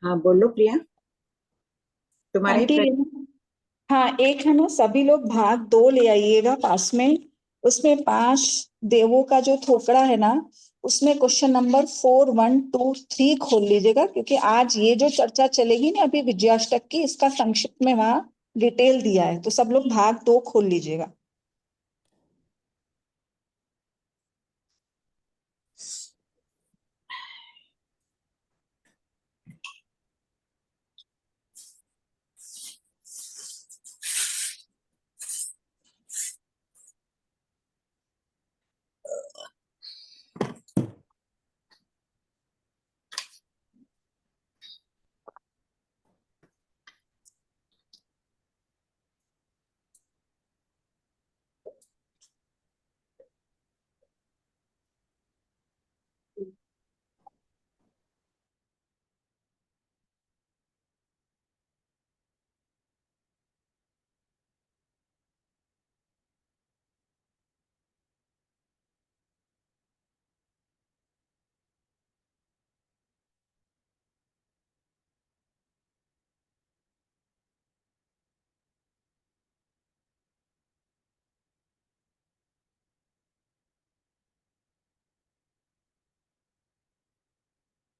हाँ बोलो प्रिया, तुम्हारा ही आंटी, प्रश्न। हाँ, एक है ना, सभी लोग भाग दो ले आइएगा पास में। उसमें 5 देवों का जो थोकड़ा है ना, उसमें क्वेश्चन नंबर 4, 1, 2, 3 खोल लीजिएगा, क्योंकि आज ये जो चर्चा चलेगी ना अभी विजयाष्टक की, इसका संक्षिप्त में वहाँ डिटेल दिया है, तो सब लोग भाग 2 खोल लीजिएगा।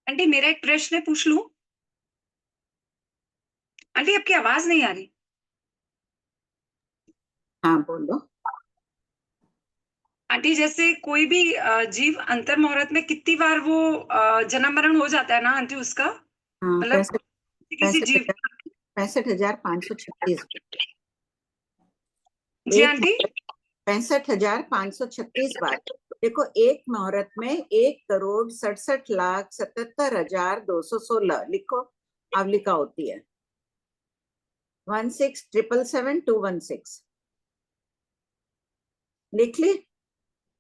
आंटी, मेरा एक प्रश्न पूछ लूं? आंटी, आपकी आवाज नहीं आ रही। हाँ बोलो। आंटी, जैसे कोई भी जीव अंतर मुहूर्त में कितनी बार वो जन्म मरण हो जाता है ना आंटी उसका, हाँ मतलब पैंसठ किसी पैंसठ जीव हजार का। 65,536। जी एक आंटी। 65,536 बार। देखो, एक मुहूर्त में 1,67,67,77,216 लिखो। अवलिका होती है 16,777,216। लिख ली।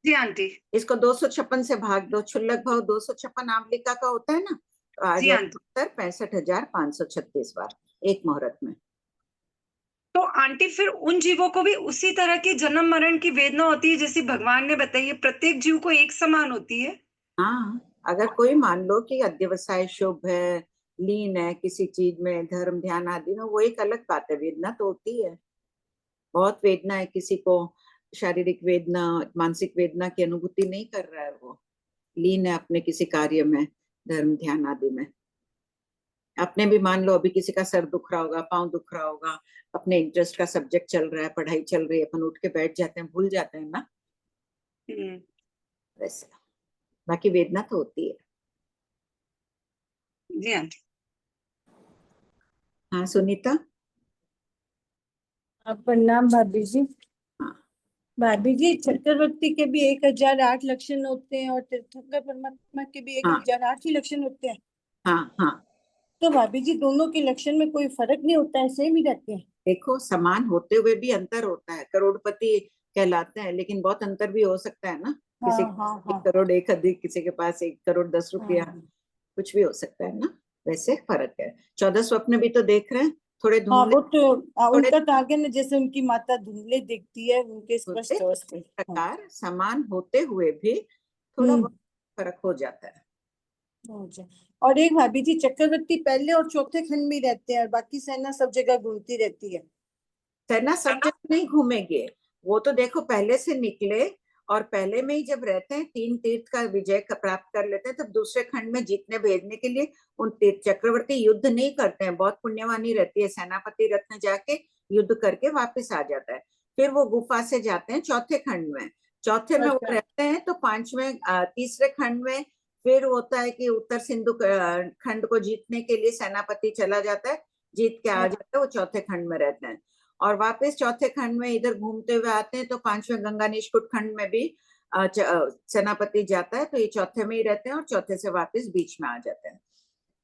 जी आंटी। इसको 256 से भाग दो, क्षुल्लक भाव 256 आवलिका का होता है ना, तो आ जी जाए आंटी। 65,536 बार एक मुहूर्त में। तो आंटी, फिर उन जीवों को भी उसी तरह की जन्म मरण की वेदना होती है जैसे भगवान ने बताई है, प्रत्येक जीव को एक समान होती है? हाँ, अगर कोई मान लो कि अध्यवसाय शुभ है, लीन है किसी चीज में, धर्म ध्यान आदि में, वो एक अलग बात है, वेदना तो होती है। बहुत वेदना है किसी को, शारीरिक वेदना, मानसिक वेदना की अनुभूति नहीं कर रहा है, वो लीन है अपने किसी कार्य में, धर्म ध्यान आदि में। अपने भी मान लो अभी किसी का सर दुख रहा होगा, पाँव दुख रहा होगा, अपने इंटरेस्ट का सब्जेक्ट चल रहा है, पढ़ाई चल रही है, अपन उठ के बैठ जाते हैं, भूल जाते हैं ना, हम्म। वैसे। बाकी वेदना तो होती है। जी आंटी। हाँ सुनीता। प्रणाम भाभी जी। हाँ भाभी जी, चक्रवर्ती के भी 1,008 लक्षण होते हैं और तीर्थंकर परमात्मा के भी एक हाँ हजार आठ ही लक्षण होते हैं। हाँ हाँ। तो भाभी जी, दोनों के लक्षण में कोई फर्क नहीं होता है, सेम ही रहते हैं? देखो, समान होते हुए भी अंतर होता है। करोड़पति कहलाते हैं, लेकिन बहुत अंतर भी हो सकता है ना। हाँ किसी के हाँ पास हाँ 1 करोड़ 1 अधिक, किसी के पास 1 करोड़ 10 रुपया, हाँ कुछ भी हो सकता है ना। वैसे फर्क है। 14 स्वप्न भी तो देख रहे हैं, थोड़े हाँ। धुंधले, वो तो थोड़े उनका तो आगे ना, जैसे उनकी माता धुंधले दिखती है, उनके होते, स्पष्ट अवस्था। हाँ। प्रकार समान होते हुए भी थोड़ा हम्म। बहुत फर्क हो जाता है। हो जाए। और एक भाभी जी, चक्रवर्ती पहले और चौथे खंड में रहते हैं और बाकी सेना सब जगह घूमती रहती है। सेना सब जगह नहीं घूमेंगे। वो तो देखो पहले से निकले, और पहले में ही जब रहते हैं, 3 तीर्थ का विजय प्राप्त कर लेते हैं, तब दूसरे खंड में जीतने भेजने के लिए उन तीर्थ चक्रवर्ती युद्ध नहीं करते हैं। बहुत पुण्यवानी रहती है, सेनापति रत्न जाके युद्ध करके वापस आ जाता है। फिर वो गुफा से जाते हैं चौथे खंड में। चौथे में वो अच्छा। रहते हैं, तो पांचवें तीसरे खंड में फिर होता है कि उत्तर सिंधु खंड को जीतने के लिए सेनापति चला जाता है, जीत के आ जाता है, वो चौथे खंड में रहते हैं। और वापस चौथे खंड में इधर घूमते हुए आते हैं, तो पांचवें गंगा निष्कुट खंड में भी सेनापति जाता है, तो ये चौथे में ही रहते हैं, और चौथे से वापस बीच में आ जाते हैं।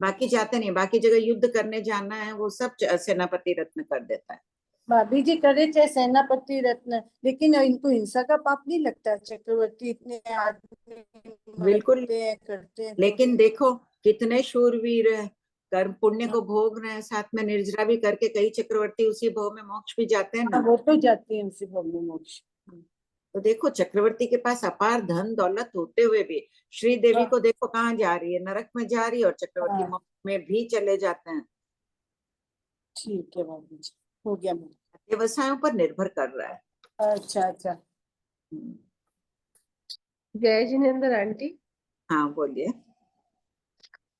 बाकी जाते नहीं, बाकी जगह युद्ध करने जाना है वो सब सेनापति रत्न कर देता है। भाभी जी, करे चाहे सेनापति रत्न, लेकिन इनको हिंसा का पाप नहीं लगता? चक्रवर्ती इतने आदमी बिल्कुल। मरते हैं, करते हैं तो। लेकिन देखो कितने शूरवीर है, कर्म पुण्य को भोग रहे हैं, साथ में निर्जरा भी करके कई चक्रवर्ती उसी भव में मोक्ष भी जाते हैं हाँ, ना। वो तो जाती है उसी भव में मोक्ष। तो देखो चक्रवर्ती के पास अपार धन दौलत होते हुए भी श्रीदेवी को देखो कहाँ जा रही है, नरक में जा रही है, और चक्रवर्ती हाँ। मौत में भी चले जाते हैं। ठीक है भाभी जी, हो गया मेरा। व्यवसायों पर निर्भर कर रहा है। अच्छा अच्छा। हम्म, जय जिनेंद्र आंटी। हाँ बोलिए।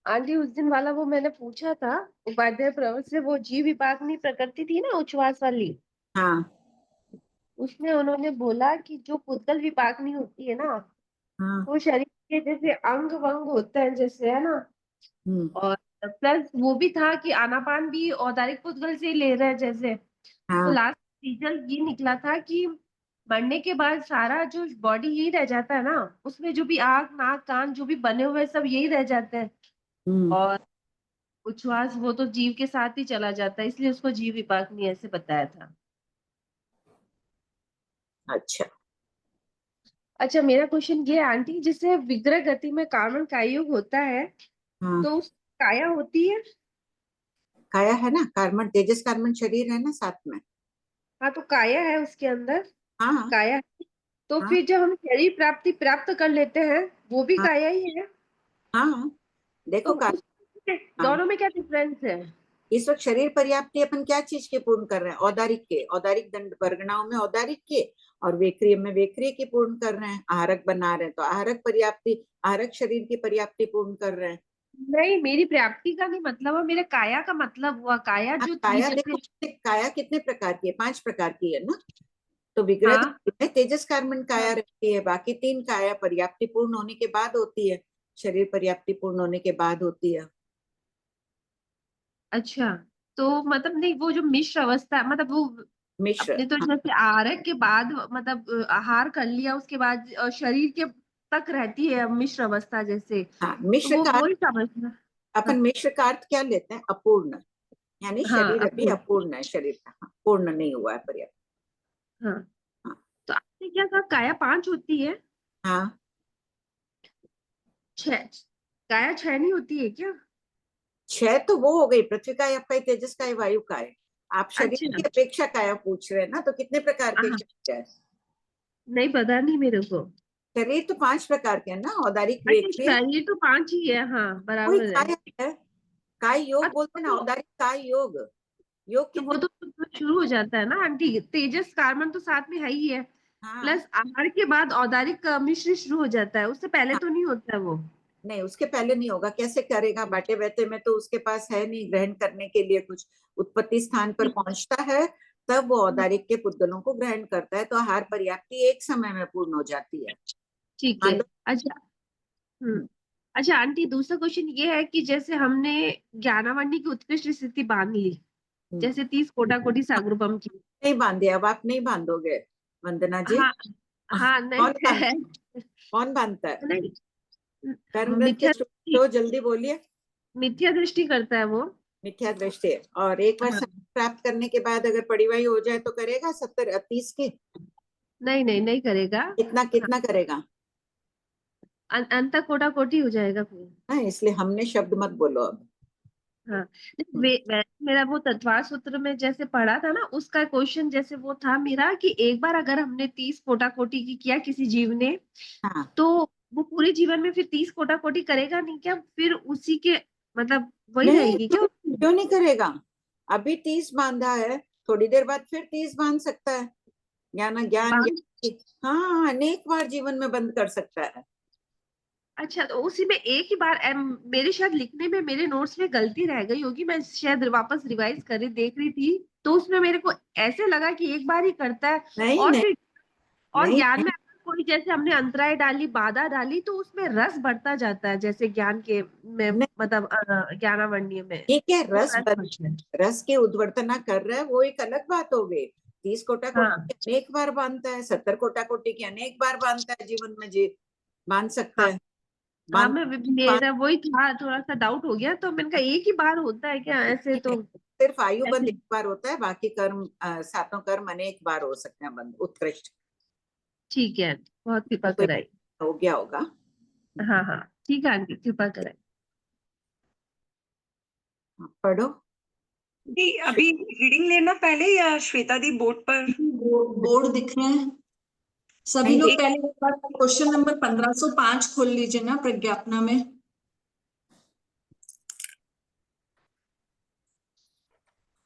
आंटी उस दिन वाला वो मैंने पूछा था उपाध्याय प्रवर से, वो जीव विपाकनी प्रकृति थी ना उच्छ्वास वाली, हाँ उसमें उन्होंने बोला कि जो पुद्गल विपाकनी होती है ना, हाँ। वो शरीर के जैसे अंग वंग होते हैं जैसे, है ना। हम्म। और प्लस वो भी था कि आनापान भी औदारिक पुद्गल से ही ले रहे हैं जैसे। तो हाँ। लास्ट रिजल्ट ये निकला था कि मरने के बाद सारा जो बॉडी यही रह जाता है ना, उसमें जो भी आँख नाक कान जो भी बने हुए हैं, सब यही रह जाते हैं। हम्म। और उच्छ्वास वो तो जीव के साथ ही चला जाता है, इसलिए उसको जीव विपाकनी ऐसे बताया था। अच्छा। अच्छा, मेरा क्वेश्चन ये है आंटी, जैसे विग्रह गति में कार्बन का योग होता है, हाँ, तो उस काया होती है। काया है ना, कार्बन तेजस कार्बन शरीर है ना साथ में। हाँ, तो काया है उसके अंदर, हाँ काया है। तो हाँ फिर जब हम शरीर प्राप्ति प्राप्त कर लेते हैं, वो भी हाँ काया ही है। हाँ। तो देखो उस हाँ, दोनों में क्या डिफरेंस है? इस वक्त शरीर पर्याप्ति अपन क्या चीज के पूर्ण कर रहे हैं? औदारिक के, औदारिक दंड वर्गणाओं में औदारिक के, और वेक्रिय में वेक्रिय की पूर्ण कर रहे हैं। आहारक बना रहे हैं तो आहारक पर्याप्ति, आहारक शरीर की पर्याप्ति पूर्ण कर रहे हैं। नहीं, मेरी प्राप्ति का नहीं मतलब है, मेरे काया का मतलब हुआ, काया हाँ, जो थी काया जैसे। देखो, काया कितने प्रकार की है? 5 प्रकार की है ना। तो विग्रह हाँ, में तेजस कार्बन काया हाँ, रहती है, बाकी 3 काया पर्याप्ति पूर्ण होने के बाद होती है, शरीर पर्याप्ति पूर्ण होने के बाद होती है। अच्छा। तो मतलब नहीं, वो जो मिश्र अवस्था मतलब वो मिश्र, अपने तो हाँ जैसे आहार के बाद मतलब आहार कर लिया उसके बाद शरीर के तक रहती है मिश्र अवस्था जैसे। हाँ। तो मिश्र का वो ही समझना। हाँ, अपन मिश्र का अर्थ क्या लेते हैं? अपूर्ण, यानी हाँ, शरीर अभी अपूर्ण। अपूर्ण है, शरीर का हाँ, पूर्ण नहीं हुआ है पर्याप्त। हाँ, हाँ तो आपने क्या कहा, काया 5 होती है? हाँ। 6? काया 6 नहीं होती है क्या? 6 तो वो हो गई, पृथ्वी काय, आपका तेजस काय, वायु काय। आप शरीर अच्छा। की अपेक्षा काया पूछ रहे हैं ना, तो कितने प्रकार के हाँ, शरीर है? नहीं पता नहीं मेरे को। शरीर तो 5 प्रकार के हैं ना, औदारिक, अच्छा, वेक्रिय, शरीर तो 5 ही है, हाँ कोई बराबर है। काय है। काय योग बोलते अच्छा, हैं ना, औदारिक काय योग। योग तो वो कितने? तो शुरू हो जाता है ना आंटी, तेजस कार्बन तो साथ में है ही है। हाँ प्लस आहार के बाद औदारिक मिश्र शुरू हो जाता है, उससे पहले हाँ। तो नहीं होता है वो। नहीं, उसके पहले नहीं होगा, कैसे करेगा? बाटे बैठे में तो उसके पास है नहीं ग्रहण करने के लिए कुछ। उत्पत्ति स्थान पर पहुंचता है, तब वो औदारिक के पुद्गलों को ग्रहण करता है, तो आहार पर्याप्ति एक समय में पूर्ण हो जाती है। ठीक है। मान लो। अच्छा। अच्छा आंटी, दूसरा क्वेश्चन ये है कि जैसे हमने ज्ञानावंडी की उत्कृष्ट स्थिति बांध ली, हम्म, जैसे 30 कोटि सागरूपम की। नहीं बांधे, अब आप नहीं बांधोगे वंदना जी। हाँ, हाँ, नहीं कौन बांध, है। कौन बांधता है? नहीं, कर्म ग्रंथ के मिथ्या सूत्र तो जल्दी बोलिए। मिथ्या दृष्टि करता है वो। मिथ्या दृष्टि है, और एक बार हाँ, समाधि प्राप्त करने के बाद अगर पड़ीवाई हो जाए तो करेगा 70 30 की? नहीं नहीं नहीं करेगा। कितना हाँ, कितना करेगा? अंत कोटि हो जाएगा फिर। हाँ, इसलिए हमने शब्द मत बोलो अब। हाँ, नहीं, मेरा वो तत्वार सूत्र में जैसे पढ़ा था ना, उसका क्वेश्चन जैसे वो था मेरा कि एक बार अगर हमने 30 कोटि की किया किसी जीव ने, हाँ, तो वो पूरे जीवन में फिर 30 कोटि करेगा नहीं क्या? फिर उसी के मतलब वही नहीं रहेगी क्यों, क्या? क्यों नहीं करेगा? अभी 30 बांधा है, थोड़ी देर बाद फिर 30 बांध सकता है। ज्ञान ज्ञान बांध। ज्ञान, हाँ अनेक बार जीवन में बंद कर सकता है। अच्छा, तो उसी में एक ही बार मेरे शायद लिखने में मेरे नोट्स में गलती रह गई होगी, मैं शायद वापस रिवाइज कर देख रही थी, तो उसमें मेरे को ऐसे लगा कि एक बार ही करता है। नहीं और नहीं फिर और नहीं ज्ञान नहीं। में अगर कोई जैसे हमने अंतराय डाली, बाधा डाली, तो उसमें रस बढ़ता जाता है, जैसे ज्ञान के में नहीं, मतलब ज्ञानावंडनीय में ठीक है, वो रस रस बढ़ता है। रस की उद्वर्तना कर रहा है, वो एक अलग बात हो गई। 30 कोटा कोटि हाँ, की अनेक बार बांधता है, 70 कोटा कोटि की अनेक बार बांधता है जीवन में जी, बांध सकता हाँ, है। हाँ, बांध बांध मेरा वही था, थोड़ा सा डाउट हो गया, तो मैंने कहा एक ही बार होता है क्या ऐसे? तो सिर्फ आयु बंद ऐसे। एक बार होता है, बाकी कर्म सातों कर्म अनेक बार हो सकते हैं बंद, उत्कृष्ट। ठीक है, बहुत कृपा तो कराई। हो गया होगा। हाँ, हाँ, ठीक है आंटी, कृपा कराई। पढ़ो। जी, अभी रीडिंग लेना पहले या श्वेता दी बोर्ड पर? बोर्ड दिख रहे हैं। सभी लोग एक- पहले एक बार क्वेश्चन नंबर 1505 खोल लीजिए ना प्रज्ञापना में।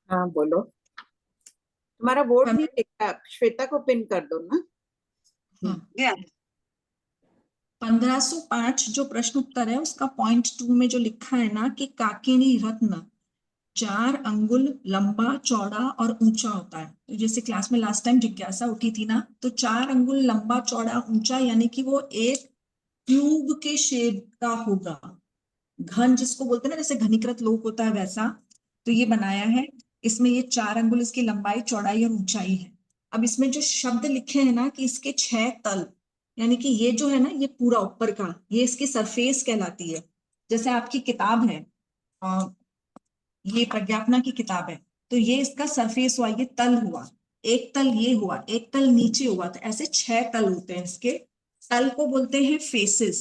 हाँ बोलो, तुम्हारा बोर्ड नहीं दिख रहा, श्वेता को पिन कर दो ना। हाँ, या 1505 जो प्रश्न उत्तर है उसका पॉइंट 2 में जो लिखा है ना कि काकिनी रत्न 4 अंगुल लंबा चौड़ा और ऊंचा होता है। तो जैसे क्लास में लास्ट टाइम जिज्ञासा उठी थी ना, तो 4 अंगुल लंबा चौड़ा ऊंचा यानी कि वो एक ट्यूब के शेप का होगा। घन जिसको बोलते हैं ना, जैसे घनीकृत लोक होता है वैसा। तो ये बनाया है, इसमें ये 4 अंगुल इसकी लंबाई चौड़ाई और ऊंचाई है। अब इसमें जो शब्द लिखे हैं ना कि इसके 6 तल, यानी कि ये जो है ना ये पूरा ऊपर का, ये इसकी सरफेस कहलाती है। जैसे आपकी किताब है, ये प्रज्ञापना की किताब है, तो ये इसका सरफेस हुआ, ये तल हुआ, एक तल ये हुआ, एक तल नीचे हुआ, तो ऐसे 6 तल होते हैं इसके। तल को बोलते हैं फेसेस।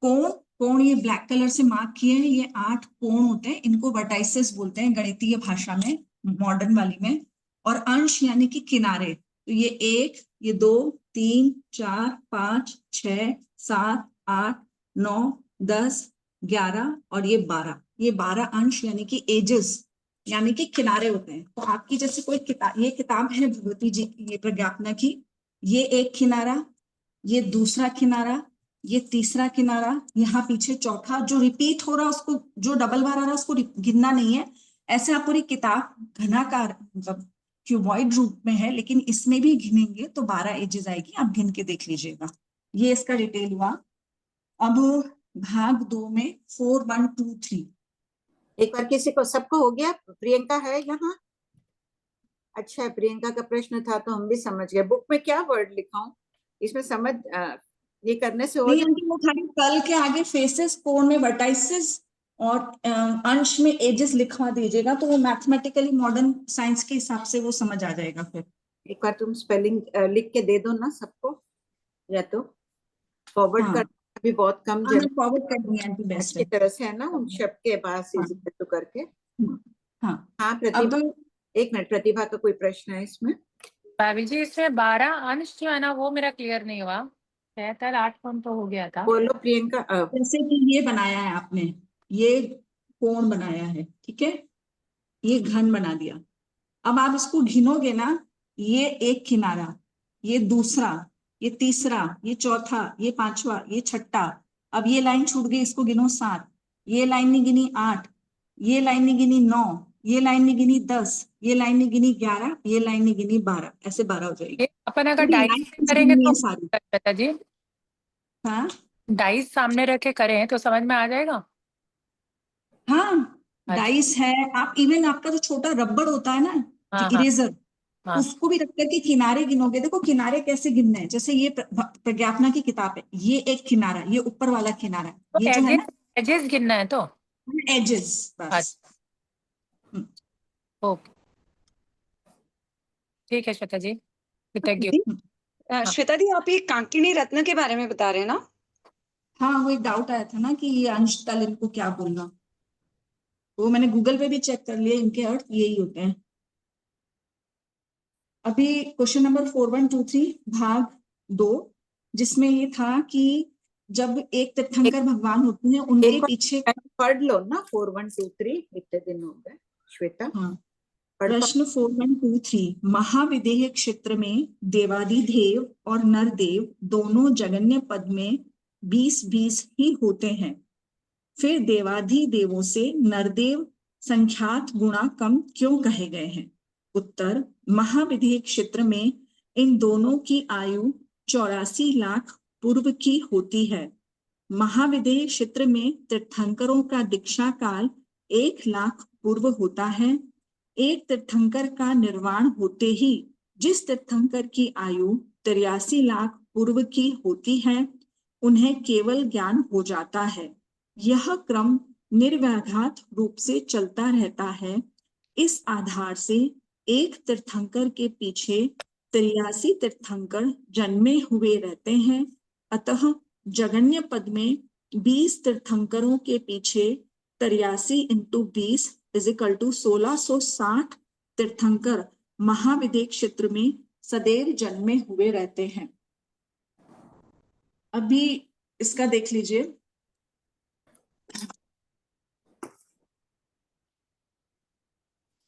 कोण, कोण ये ब्लैक कलर से मार्क किए हैं, ये 8 कोण होते हैं, इनको वर्टाइसेस बोलते हैं गणितीय भाषा में, मॉडर्न वाली में। और अंश यानी कि किनारे, तो ये 1, ये 2, 3, 4, 5, 6, 7, 8, 9, 10, 11 और ये 12, ये 12 अंश यानी कि एजेस, यानी कि किनारे होते हैं। तो आपकी जैसे कोई किताब, ये किताब है भगवती जी की, ये प्रज्ञापना की, ये एक किनारा, ये दूसरा किनारा, ये तीसरा किनारा, यहाँ पीछे चौथा, जो रिपीट हो रहा उसको, जो डबल बार आ रहा उसको गिनना नहीं है। ऐसे आप पूरी किताब घनाकार मतलब क्यूबॉइड रूप में है, लेकिन इसमें भी गिनेंगे तो 12 एजेस आएगी, आप गिन के देख लीजिएगा। ये इसका डिटेल हुआ। अब भाग 2 में 4, 1, 2, 3। एक बार किसी को, सबको हो गया? प्रियंका है यहाँ? अच्छा, प्रियंका का प्रश्न था तो हम भी समझ गए। बुक में क्या वर्ड लिखा हूँ इसमें समझ, ये करने से हो जाए। वो खाली तल के आगे फेसेस, कोण में वर्टाइसेस और अंश में एजेस लिखवा दीजिएगा, तो वो मैथमेटिकली मॉडर्न साइंस के हिसाब से वो समझ आ जाएगा फिर। एक बार तुम स्पेलिंग लिख के दे दो ना सबको, या तो फॉरवर्ड हाँ, कर, अभी बहुत कम मैं जगह फॉरवर्ड कर दूंगी आंटी, बेस्ट अच्छी है। तरह से है ना, उन शब्द के पास हाँ, इजी टू करके। हाँ। हाँ अब प्रतिभा, एक मिनट, प्रतिभा का कोई प्रश्न है इसमें? भाभी जी, इसमें 12 अंश जो है ना वो मेरा क्लियर नहीं हुआ। 6 तल 8 कोण तो हो गया था। बोलो प्रियंका। जैसे कि ये बनाया है आपने, ये कोण बनाया है, ठीक है, ये घन बना दिया। अब आप इसको गिनोगे ना, ये एक किनारा, ये दूसरा, ये तीसरा, ये चौथा, ये पांचवा, ये छठा। अब ये लाइन छूट गई, इसको गिनो 7, ये लाइन नहीं गिनी 8, ये लाइन नहीं गिनी 9, ये लाइन नहीं गिनी 10, ये लाइन नहीं गिनी 11, ये लाइन नहीं गिनी 12, ऐसे 12 हो जाएगी। ये अपन अगर पूरी डाइस लाइन से करेंगे गिननी तो है सारी। श्वेता जी, हाँ, डाइस सामने रख के करें तो समझ में आ जाएगा। हाँ, अच्छा, डाइस है। आप इवन आपका जो छोटा रबड़ होता है ना, जो हाँ हाँ इरेजर, हाँ। उसको भी रख करके किनारे गिनोगे। देखो किनारे कैसे गिनने हैं, जैसे ये प्रज्ञापना की किताब है, ये एक किनारा, ये ऊपर वाला किनारा, तो ये जो है ना एजेस गिनना है तो। एजेस, बस। अच्छा, ओके, ठीक है श्वेता जी, कृतज्ञ। श्वेता दी, आप ये कांकिनी रत्न के बारे में बता रहे हैं ना? हाँ, वो एक डाउट आया था ना कि ये अंश तल इनको क्या बोलना, वो मैंने गूगल पे भी चेक कर लिया, इनके अर्थ यही होते हैं। अभी क्वेश्चन नंबर 4123 भाग 2, जिसमें ये था कि जब एक तीर्थंकर भगवान होते हैं, उनके एक पीछे, पढ़ लो ना, 4123, इतने दिन हो गए। श्वेता हाँ, पढ़ पा। प्रश्न 4123, महाविदेह क्षेत्र में देवादिदेव और नरदेव दोनों जगन्य पद में 20-20 ही होते हैं, फिर देवाधिदेवों से नरदेव संख्यात गुणा कम क्यों कहे गए हैं? उत्तर, महाविदेह क्षेत्र में इन दोनों की आयु 84 लाख पूर्व की होती है। महाविदेह क्षेत्र में तीर्थंकरों का दीक्षा काल 1 लाख पूर्व होता है। एक तीर्थंकर का निर्वाण होते ही जिस तीर्थंकर की आयु 83 लाख पूर्व की होती है, उन्हें केवल ज्ञान हो जाता है। यह क्रम निर्व्याघात रूप से चलता रहता है। इस आधार से एक तीर्थंकर के पीछे 83 तीर्थंकर जन्मे हुए रहते हैं। अतः जगन्य पद में 20 तीर्थंकरों के पीछे 83 इंटू 20 इजिकल टू 1660 तीर्थंकर महाविदेह क्षेत्र में सदैव जन्मे हुए रहते हैं। अभी इसका देख लीजिए,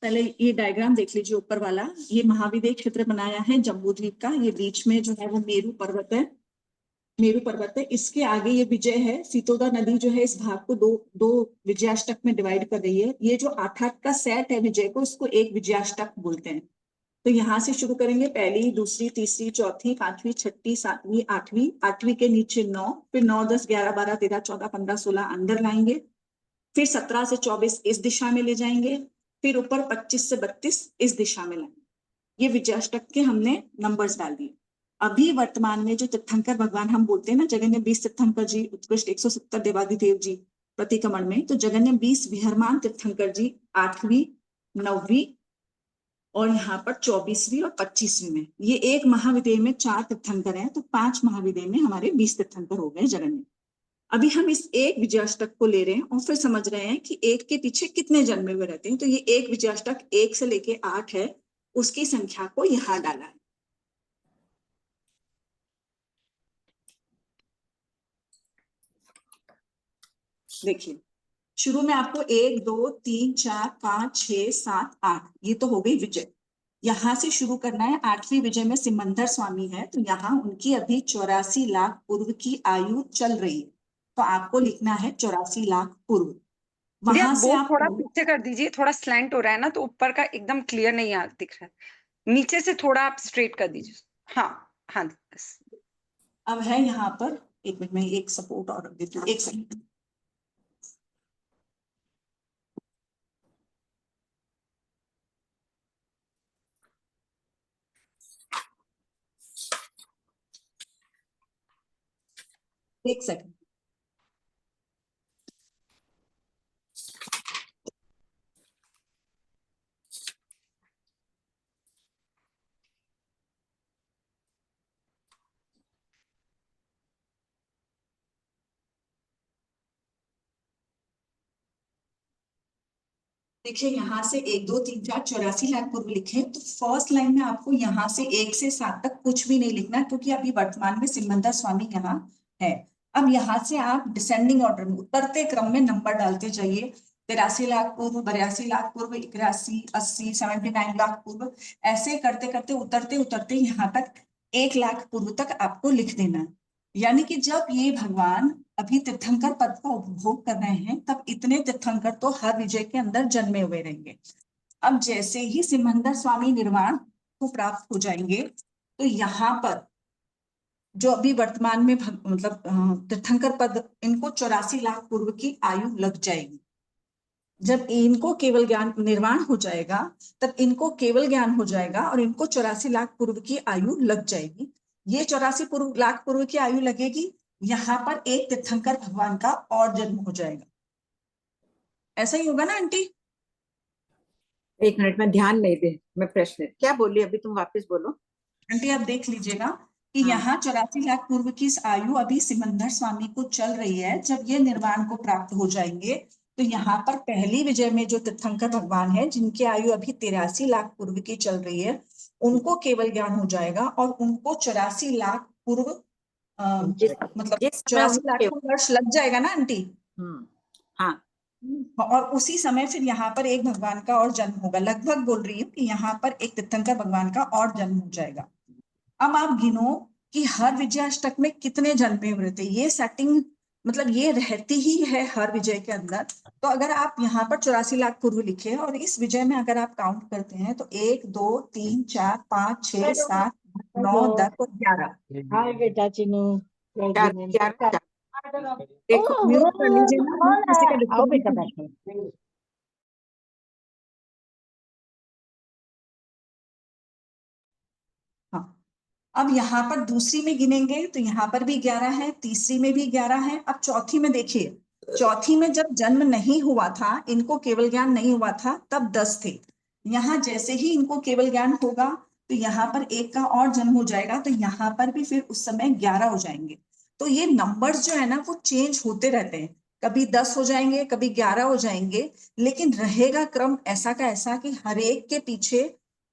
पहले ये डायग्राम देख लीजिए ऊपर वाला। ये महाविदेह क्षेत्र बनाया है जम्बूद्वीप का, ये बीच में जो है वो मेरू पर्वत है, मेरू पर्वत है। इसके आगे ये विजय है। सीतोदा नदी जो है इस भाग को दो विजयाष्टक में डिवाइड कर रही है। ये जो 8 का सेट है विजय को, इसको एक विजयाष्टक बोलते हैं। तो यहाँ से शुरू करेंगे, पहली, दूसरी, तीसरी, चौथी, पांचवी, छठी, सातवीं, आठवीं, आठवीं के नीचे 9, फिर 9, 10, 11, 12, 13, 14, 15, 16 अंदर लाएंगे, फिर 17 से 24 इस दिशा में ले जाएंगे, फिर ऊपर 25 से 32 इस दिशा में लाएंगे। ये विजयाष्टक के हमने नंबर्स डाल दिए। अभी वर्तमान में जो तीर्थंकर भगवान हम बोलते हैं ना, जगन्य 20 तीर्थंकर जी, उत्कृष्ट 170 देवादिदेव जी प्रतिक्रमण में, तो जगन्य 20 विहरमान तीर्थंकर जी 8वीं, 9वीं और यहाँ पर 24वीं और 25वीं में। ये एक महाविदेह में 4 तीर्थंकर हैं, तो 5 महाविदेह में हमारे 20 तीर्थंकर हो गए जगन्य। अभी हम इस एक विजयाष्टक को ले रहे हैं और फिर समझ रहे हैं कि एक के पीछे कितने जन्मे हुए रहते हैं। तो ये एक विजयाष्टक 1 से लेके 8 है, उसकी संख्या को यहाँ डाला है। देखिए, शुरू में आपको 1, 2, 3, 4, 5, 6, 7, 8, ये तो हो गई विजय। यहाँ से शुरू करना है। 8वीं विजय में सिमंदर स्वामी है, तो यहाँ उनकी अभी 84 लाख पूर्व की आयु चल रही है, तो आपको लिखना है 84 लाख पूर्व। वहां से आप थोड़ा पीछे कर दीजिए, थोड़ा स्लैंट हो रहा है ना, तो ऊपर का एकदम क्लियर नहीं दिख रहा है। नीचे से थोड़ा आप स्ट्रेट कर दीजिए। हाँ हाँ, अब है यहाँ पर, एक मिनट में एक सपोर्ट और देती हूँ, एक सेकंड। एक सेकंड। देखिए, यहाँ से 1, 2, 3, 4, 84 लाख पूर्व लिखे, तो फर्स्ट लाइन में आपको यहाँ से 1 से 7 तक कुछ भी नहीं लिखना, क्योंकि अभी वर्तमान में सिमंदर स्वामी यहाँ है। अब यहाँ से आप डिसेंडिंग ऑर्डर में, उतरते क्रम में नंबर डालते जाइए। 83 लाख पूर्व, 82 लाख पूर्व, 81, 80, 79 लाख पूर्व, ऐसे करते करते उतरते उतरते यहाँ तक 1 लाख पूर्व तक आपको लिख देना है। यानी कि जब ये भगवान अभी तीर्थंकर पद का उपभोग कर रहे हैं, तब इतने तीर्थंकर तो हर विजय के अंदर जन्मे हुए रहेंगे। अब जैसे ही सिमंदर स्वामी निर्वाण को प्राप्त हो जाएंगे, तो यहाँ पर जो अभी वर्तमान में मतलब तीर्थंकर पद, इनको 84 लाख पूर्व की आयु लग जाएगी। जब इनको केवल ज्ञान निर्वाण हो जाएगा, तब इनको केवल ज्ञान हो जाएगा और इनको 84 लाख पूर्व की आयु लग जाएगी। ये 84 लाख पूर्व की आयु लगेगी, यहाँ पर एक तीर्थंकर भगवान का और जन्म हो जाएगा। ऐसा ही होगा ना आंटी? एक मिनट में ध्यान नहीं दे, मैं प्रश्न क्या बोली अभी, तुम वापस बोलो। आंटी आप देख लीजिएगा कि हाँ। यहाँ 84 लाख पूर्व की आयु अभी सिमंदर स्वामी को चल रही है। जब ये निर्वाण को प्राप्त हो जाएंगे, तो यहाँ पर पहली विजय में जो तीर्थंकर भगवान है, जिनकी आयु अभी 83 लाख पूर्व की चल रही है, उनको केवल ज्ञान हो जाएगा और उनको 84 लाख पूर्व मतलब 84 लाख वर्ष लग जाएगा ना आंटी? हाँ। और उसी समय फिर यहाँ पर एक भगवान का और जन्म होगा। लगभग बोल रही हूँ कि यहाँ पर एक तीर्थंकर भगवान का और जन्म हो जाएगा। अब आप गिनो कि हर विजयाष्टक में कितने जन्मे हुए थे। ये सेटिंग मतलब ये रहती ही है हर विजय के अंदर। तो अगर आप यहाँ पर 84 लाख पूर्व लिखे और इस विजय में अगर आप काउंट करते हैं, तो 1, 2, 3, 4, 5, 6, 7, 9, 10 और 11। हाय बेटा चिनू, देखो म्यूट कर लीजिए ना, किसी का आओ बेटा डिस्टर्बेंस। बैठो। हाँ, अब यहाँ पर दूसरी में गिनेंगे तो यहाँ पर भी 11 है, तीसरी में भी 11 है। अब चौथी में देखिए, चौथी में जब जन्म नहीं हुआ था, इनको केवल ज्ञान नहीं हुआ था, तब 10 थे। यहाँ जैसे ही इनको केवल ज्ञान होगा, तो यहाँ पर एक का और जन्म हो जाएगा, तो यहाँ पर भी फिर उस समय 11 हो जाएंगे। तो ये नंबर्स जो है ना, वो चेंज होते रहते हैं। कभी 10 हो जाएंगे, कभी 11 हो जाएंगे, लेकिन रहेगा क्रम ऐसा का ऐसा कि हर एक के पीछे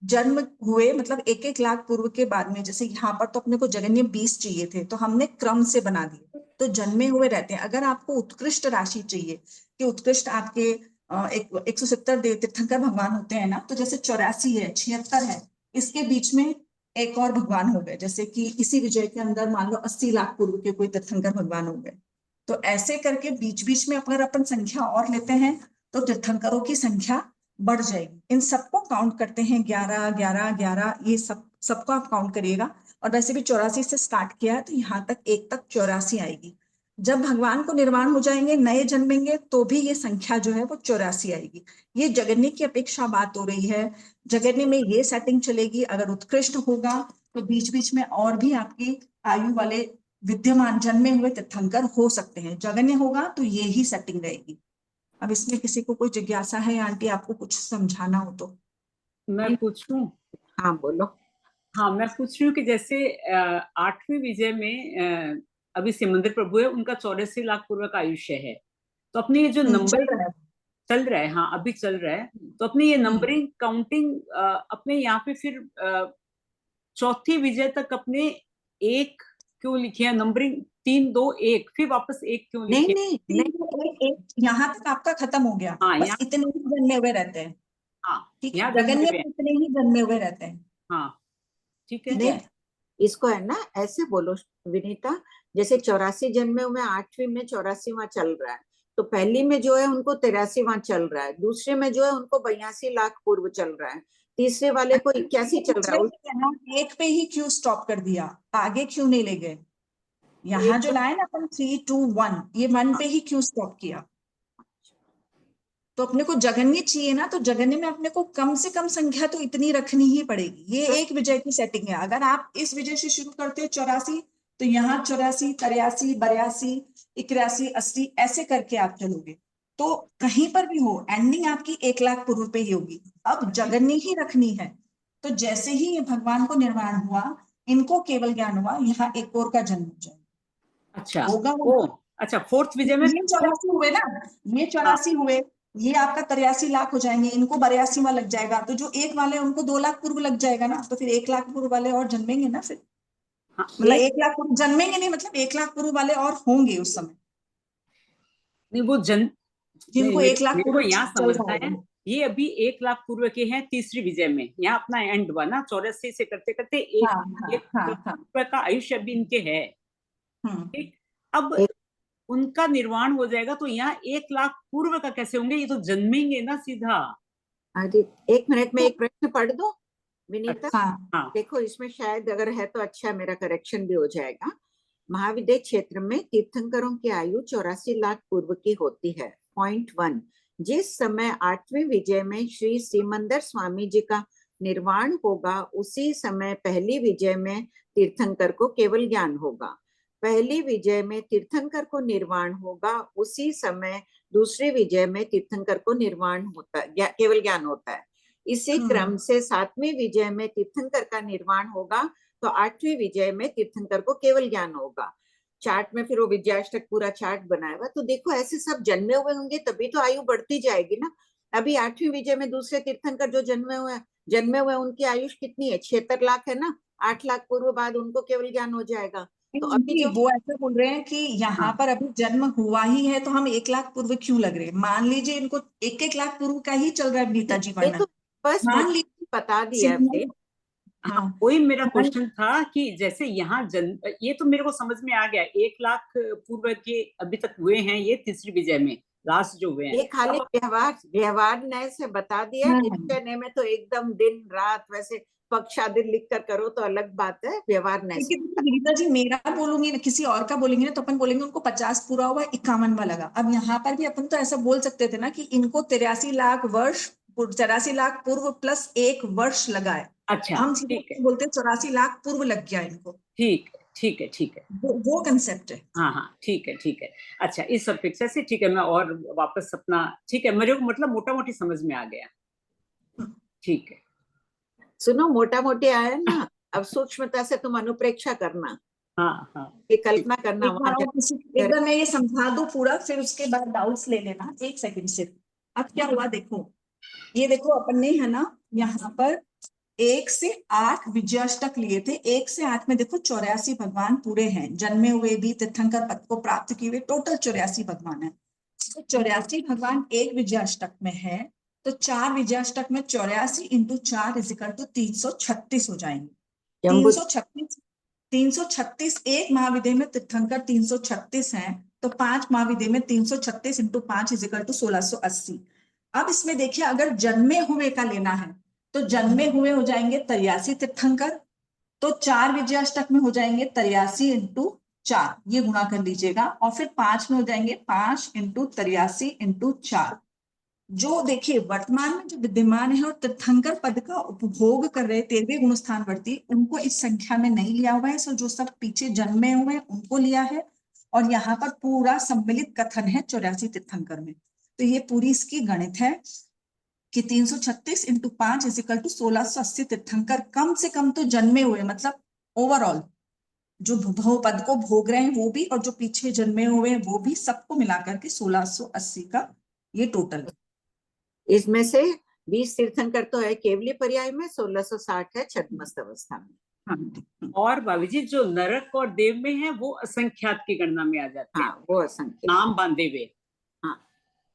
जन्म हुए मतलब 1-1 लाख पूर्व के बाद में, जैसे यहाँ पर तो अपने को जगन्य 20 चाहिए थे, तो हमने क्रम से बना दिए, तो जन्मे हुए रहते हैं। अगर आपको उत्कृष्ट राशि चाहिए कि उत्कृष्ट आपके 170 देव तीर्थंकर भगवान होते हैं ना, तो जैसे 84 है, 76 है, इसके बीच में एक और भगवान हो गए, जैसे कि इसी विजय के अंदर मान लो 80 लाख पूर्व के कोई तीर्थंकर भगवान हो गए। तो ऐसे करके बीच बीच में अगर अपन संख्या और लेते हैं तो तीर्थंकरों की संख्या बढ़ जाएगी। इन सबको काउंट करते हैं, 11 11 11, ये सबको आप काउंट करिएगा। और वैसे भी 84 से स्टार्ट किया है, तो यहाँ तक 1 तक 84 आएगी। जब भगवान को निर्वाण हो जाएंगे, नए जन्मेंगे, तो भी ये संख्या जो है वो 84 आएगी। ये जगन्य की अपेक्षा बात हो रही है। जगन्य में ये सेटिंग चलेगी। अगर उत्कृष्ट होगा तो बीच बीच में और भी आपकी आयु वाले विद्यमान जन्मे हुए तीर्थंकर हो सकते हैं। जगन्य होगा तो ये ही सेटिंग रहेगी। अब इसमें किसी को कोई जिज्ञासा है आंटी, आपको कुछ समझाना हो तो? मैं पूछूं? हाँ बोलो। हाँ, मैं पूछ रही हूँ कि जैसे 8वीं विजय में अभी सिमंदर प्रभु है, उनका 84 लाख पूर्व का आयुष्य है, तो अपने ये जो नंबर चल रहा है, हाँ अभी चल रहा है, तो अपने ये नंबरिंग काउंटिंग अपने यहाँ पे फिर चौथी विजय तक अपने 1 क्यों लिखे हैं? नंबरिंग 3 2 1, फिर वापस 1 क्यों लिखे? नहीं, यहाँ तक आपका खत्म हो गया। हाँ, बस इतने ही जन्मे हुए रहते हैं। हाँ, ठीक है, यहाँ जगन्य में इतने ही जन्मे हुए रहते हैं। हाँ, ठीक है। नहीं, इसको है ना ऐसे बोलो विनीता, जैसे 84 जन्मे हुए, 8वीं में 84वां चल रहा है, तो पहली में जो है उनको 83वां चल रहा है, दूसरे में जो है उनको 82 लाख पूर्व चल रहा है, तीसरे वाले को 81 चल रहा है। एक पे ही क्यों स्टॉप कर दिया? आगे क्यों नहीं ले गए? यहाँ जो लाए ना अपन 3 2 1, ये 1 पे ही क्यों स्टॉप किया? तो अपने को जगन्य चाहिए ना, तो जगन्य में अपने को कम से कम संख्या तो इतनी रखनी ही पड़ेगी। ये एक विजय की सेटिंग है। अगर आप इस विजय से शुरू करते हो 84, तो यहाँ 84 83 82 81 80 ऐसे करके आप चलोगे, तो कहीं पर भी हो एंडिंग आपकी 1 लाख पूर्व पे ही होगी। अब जगन्य ही रखनी है, तो जैसे ही ये भगवान को निर्वाण हुआ, इनको केवल ज्ञान हुआ, यहाँ एक और का जन्म हो जाए। अच्छा होगा वो, अच्छा 4th विजय में ये 84 हुए ना, ये 84 हुए, ये आपका 83 लाख हो जाएंगे, इनको 82वां लग जाएगा, तो जो 1 वाले उनको 2 लाख पूर्व लग जाएगा ना, तो फिर 1 लाख पूर्व वाले और जन्मेंगे ना फिर। हाँ, मतलब 1 लाख पूर्व जन्मेंगे नहीं, मतलब 1 लाख पूर्व वाले और होंगे उस समय। नहीं, वो जिनको 1 लाख मेरे को यहाँ चल समझना रहा है, ये अभी 1 लाख पूर्व के हैं तीसरी विजय में, यहाँ अपना एंड हुआ ना 84 से करते करते 1 लाख पूर्व का आयुष्य अभी इनके है। ठीक, अब उनका निर्वाण हो जाएगा, तो यहाँ 1 लाख पूर्व का कैसे होंगे? ये तो जन्मेंगे ना सीधा। अरे 1 मिनट में एक प्रश्न पढ़ दो विनीता। हाँ। देखो इसमें शायद अगर है तो अच्छा, मेरा करेक्शन भी हो जाएगा। महाविद्य क्षेत्र में तीर्थंकरों की आयु 84 लाख पूर्व की होती है। पॉइंट 1, जिस समय 8वीं विजय में श्री सिमंदर स्वामी जी का निर्वाण होगा, उसी समय पहली विजय में तीर्थंकर को केवल ज्ञान होगा। पहली विजय में तीर्थंकर को निर्वाण होगा, उसी समय दूसरी विजय में तीर्थंकर को निर्वाण होता है, केवल ज्ञान होता है। इसी क्रम से 7वीं विजय में तीर्थंकर का निर्वाण होगा, तो 8वीं विजय में तीर्थंकर को केवल ज्ञान होगा। चार्ट में फिर वो विजयाष्टक पूरा चार्ट बनाया हुआ, तो देखो ऐसे सब जन्मे हुए होंगे तभी तो आयु बढ़ती जाएगी ना। अभी 8वीं विजय में दूसरे तीर्थंकर जो जन्मे हुए उनकी आयुष कितनी है? 76 लाख है ना। 8 लाख पूर्व बाद उनको केवल ज्ञान हो जाएगा। तो अभी वो ऐसे बोल रहे हैं कि यहाँ पर अभी जन्म हुआ ही है, तो हम 1 लाख पूर्व क्यों लग रहे हैं? मान लीजिए इनको 1 लाख पूर्व का ही चल रहा है गीता जी वर्णन, तो बस मान लीजिए बता दिया। वही मेरा क्वेश्चन था कि जैसे यहाँ ये तो मेरे को समझ में आ गया, 1 लाख पूर्व के अभी तक हुए हैं ये तीसरी विजय में लास्ट जो हुए हैं। ये खाली व्यवहार नए से बता दिया। निश्चय में तो एकदम दिन रात वैसे पक्षादिन लिख कर करो तो अलग बात है, व्यवहार नए से। गीता जी मेरा बोलूंगी ना, किसी और का बोलेंगे ना, तो अपन बोलेंगे उनको 50 पूरा हुआ, 51वां लगा। अब यहाँ पर भी अपन तो ऐसा बोल सकते थे ना कि इनको 83 लाख वर्ष, 83 लाख पूर्व प्लस 1 वर्ष लगा है। अच्छा, हम बोलते 84 लाख पूर्व लग गया इनको। ठीक है, वो कंसेप्ट है। हाँ, ठीक है। अच्छा, इस अपेक्षा से ठीक है, मैं और वापस अपना, ठीक है, मेरे को मतलब मोटा मोटी समझ में आ गया। ठीक है, सुनो, मोटा मोटी आया ना, अब सूक्ष्मता से तुम अनुप्रेक्षा करना। हाँ, ये कल्पना करना। एक बार मैं ये समझा दूं पूरा, फिर उसके बाद डाउट्स ले लेना। 1 सेकंड से। अब क्या हुआ देखो, ये देखो अपन ने है ना यहाँ पर 1 से 8 विजयाष्टक लिए थे। 1 से 8 में देखो 84 भगवान पूरे हैं, जन्मे हुए भी तीर्थंकर पद को प्राप्त किए हुए टोटल 84 भगवान है। तो 84 भगवान एक विजयाष्टक में है, तो 4 विजयाष्टक में 84 इंटू 4 इजिकल टू 336 हो जाएंगे। जम्बू 336 एक महाविद्या में तीर्थंकर 336 हैं, तो 5 महाविद्या में 336 इंटू 5 इजिकल टू 1680। अब इसमें देखिए अगर जन्मे हुए का लेना है तो जन्मे हुए हो जाएंगे 83 तीर्थंकर, तो 4 विजयाष्टक में हो जाएंगे 83 इंटू 4, ये गुणा कर लीजिएगा, और फिर 5 में हो जाएंगे 5 इंटू 83 इंटू 4। जो देखिए वर्तमान में जो विद्यमान है और तीर्थंकर पद का उपभोग कर रहे 13वें गुणस्थानवर्ती, उनको इस संख्या में नहीं लिया हुआ है। सो जो सब पीछे जन्मे हुए हैं उनको लिया है, और यहाँ पर पूरा सम्मिलित कथन है 84 तीर्थंकर में। तो ये पूरी इसकी गणित है कि 336 इंटू 5 इजिकल टू 1680 तीर्थंकर कम से कम तो जन्मे हुए, मतलब ओवरऑल जो पद को भोग रहे हैं वो भी, और जो पीछे जन्मे हुए हैं वो भी, सबको मिलाकर के 1680 का ये टोटल है। इसमें से 20 तीर्थंकर तो है केवली पर्याय में, 1660 है छद्मस्त अवस्था में। हाँ, और भाभी जी जो नरक और देव में है वो असंख्यात की गणना में आ जाते हैं। हाँ, वो असंख्य नाम बांधे हुए।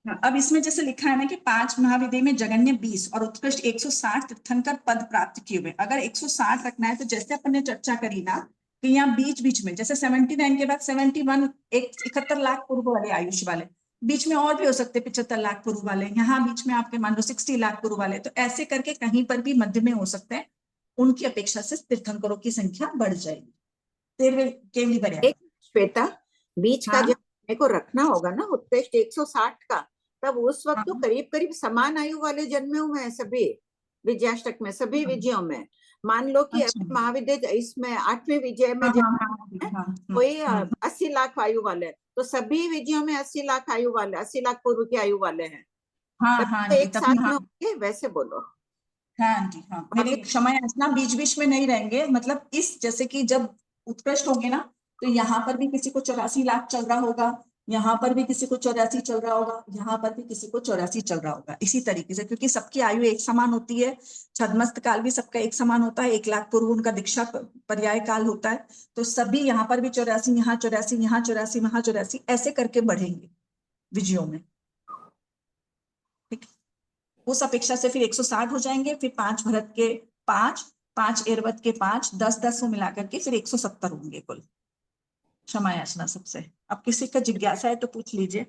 अब इसमें जैसे लिखा है ना कि 5 महाविद्या में जगन्य 20 और उत्कृष्ट 160 तीर्थंकर पद प्राप्त किए हुए। अगर 160 रखना है तो जैसे अपन ने चर्चा करी ना कि यहाँ बीच बीच में जैसे 79 के बाद 71 71 लाख पूर्व वाले आयुष्य वाले, बीच में और भी हो सकते 75 लाख पूर्व वाले, यहाँ बीच में आपके मान लो 60 लाख पूर्व वाले, तो ऐसे करके कहीं पर भी मध्य में हो सकते हैं। उनकी अपेक्षा से तीर्थंकरों की संख्या बढ़ जाएगी। 13वें केवली पर्याय। श्वेता, बीच का हाँ? जब अपने को रखना होगा ना उत्कृष्ट 160 का, तब उस वक्त तो हाँ। करीब करीब समान आयु वाले जन्मे हुए हैं सभी विजयाष्टक में, सभी विजयों में। मान लो कि अच्छा। अभी महाविद्या इसमें 8वें विजय में कोई 80 लाख आयु वाले, तो सभी विजयों में 80 लाख आयु वाले, 80 लाख पूर्व की आयु वाले हैं। हाँ, तो एक साथ में होंगे, वैसे बोलो। हाँ जी, हाँ, मेरी क्षमा याचना, बीच बीच में नहीं रहेंगे, मतलब इस जैसे कि जब उत्कृष्ट होंगे ना तो यहाँ पर भी किसी को 84 लाख चल रहा होगा, यहाँ पर भी किसी को 84 चल रहा होगा, यहाँ पर भी किसी को 84 चल रहा होगा, इसी तरीके से, क्योंकि सबकी आयु एक समान होती है। छद्मस्त काल भी सबका एक समान होता है, 1 लाख पूर्व उनका दीक्षा पर्याय काल होता है, तो सभी यहाँ पर भी 84, यहाँ 84, यहाँ 84, वहां 84, ऐसे करके बढ़ेंगे विजयों में। ठीक, उस अपेक्षा से फिर 160 हो जाएंगे, फिर 5 भरत के 5 एरवत के 5, 10 को मिलाकर के फिर 170 होंगे कुल। क्षमा याचना सबसे। अब किसी का जिज्ञासा है तो पूछ लीजिए,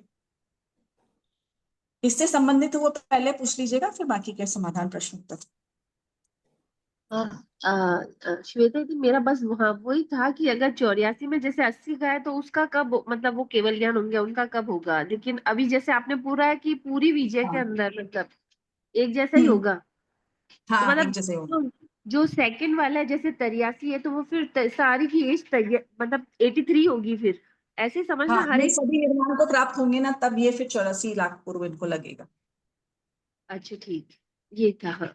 इससे संबंधित वो पहले पूछ लीजिएगा, फिर बाकी के समाधान प्रश्न उत्तर। श्वेता जी, मेरा बस वहाँ वही था कि अगर 84 में जैसे 80 का है तो उसका कब, मतलब वो केवल ज्ञान होंगे उनका कब होगा, लेकिन अभी जैसे आपने पूरा है कि पूरी विजय के अंदर मतलब एक जैसा ही होगा। तो हाँ, एक मतलब जैसे होगा। जो सेकंड वाला है जैसे 83 है तो वो फिर सारी की एज मतलब 83 होगी, फिर ऐसे समझना हाँ, हर ये एक। सभी निर्माण को प्राप्त होंगे ना, तब ये फिर 84 लाख पूर्व इनको लगेगा। अच्छा ठीक, ये था। हाँ।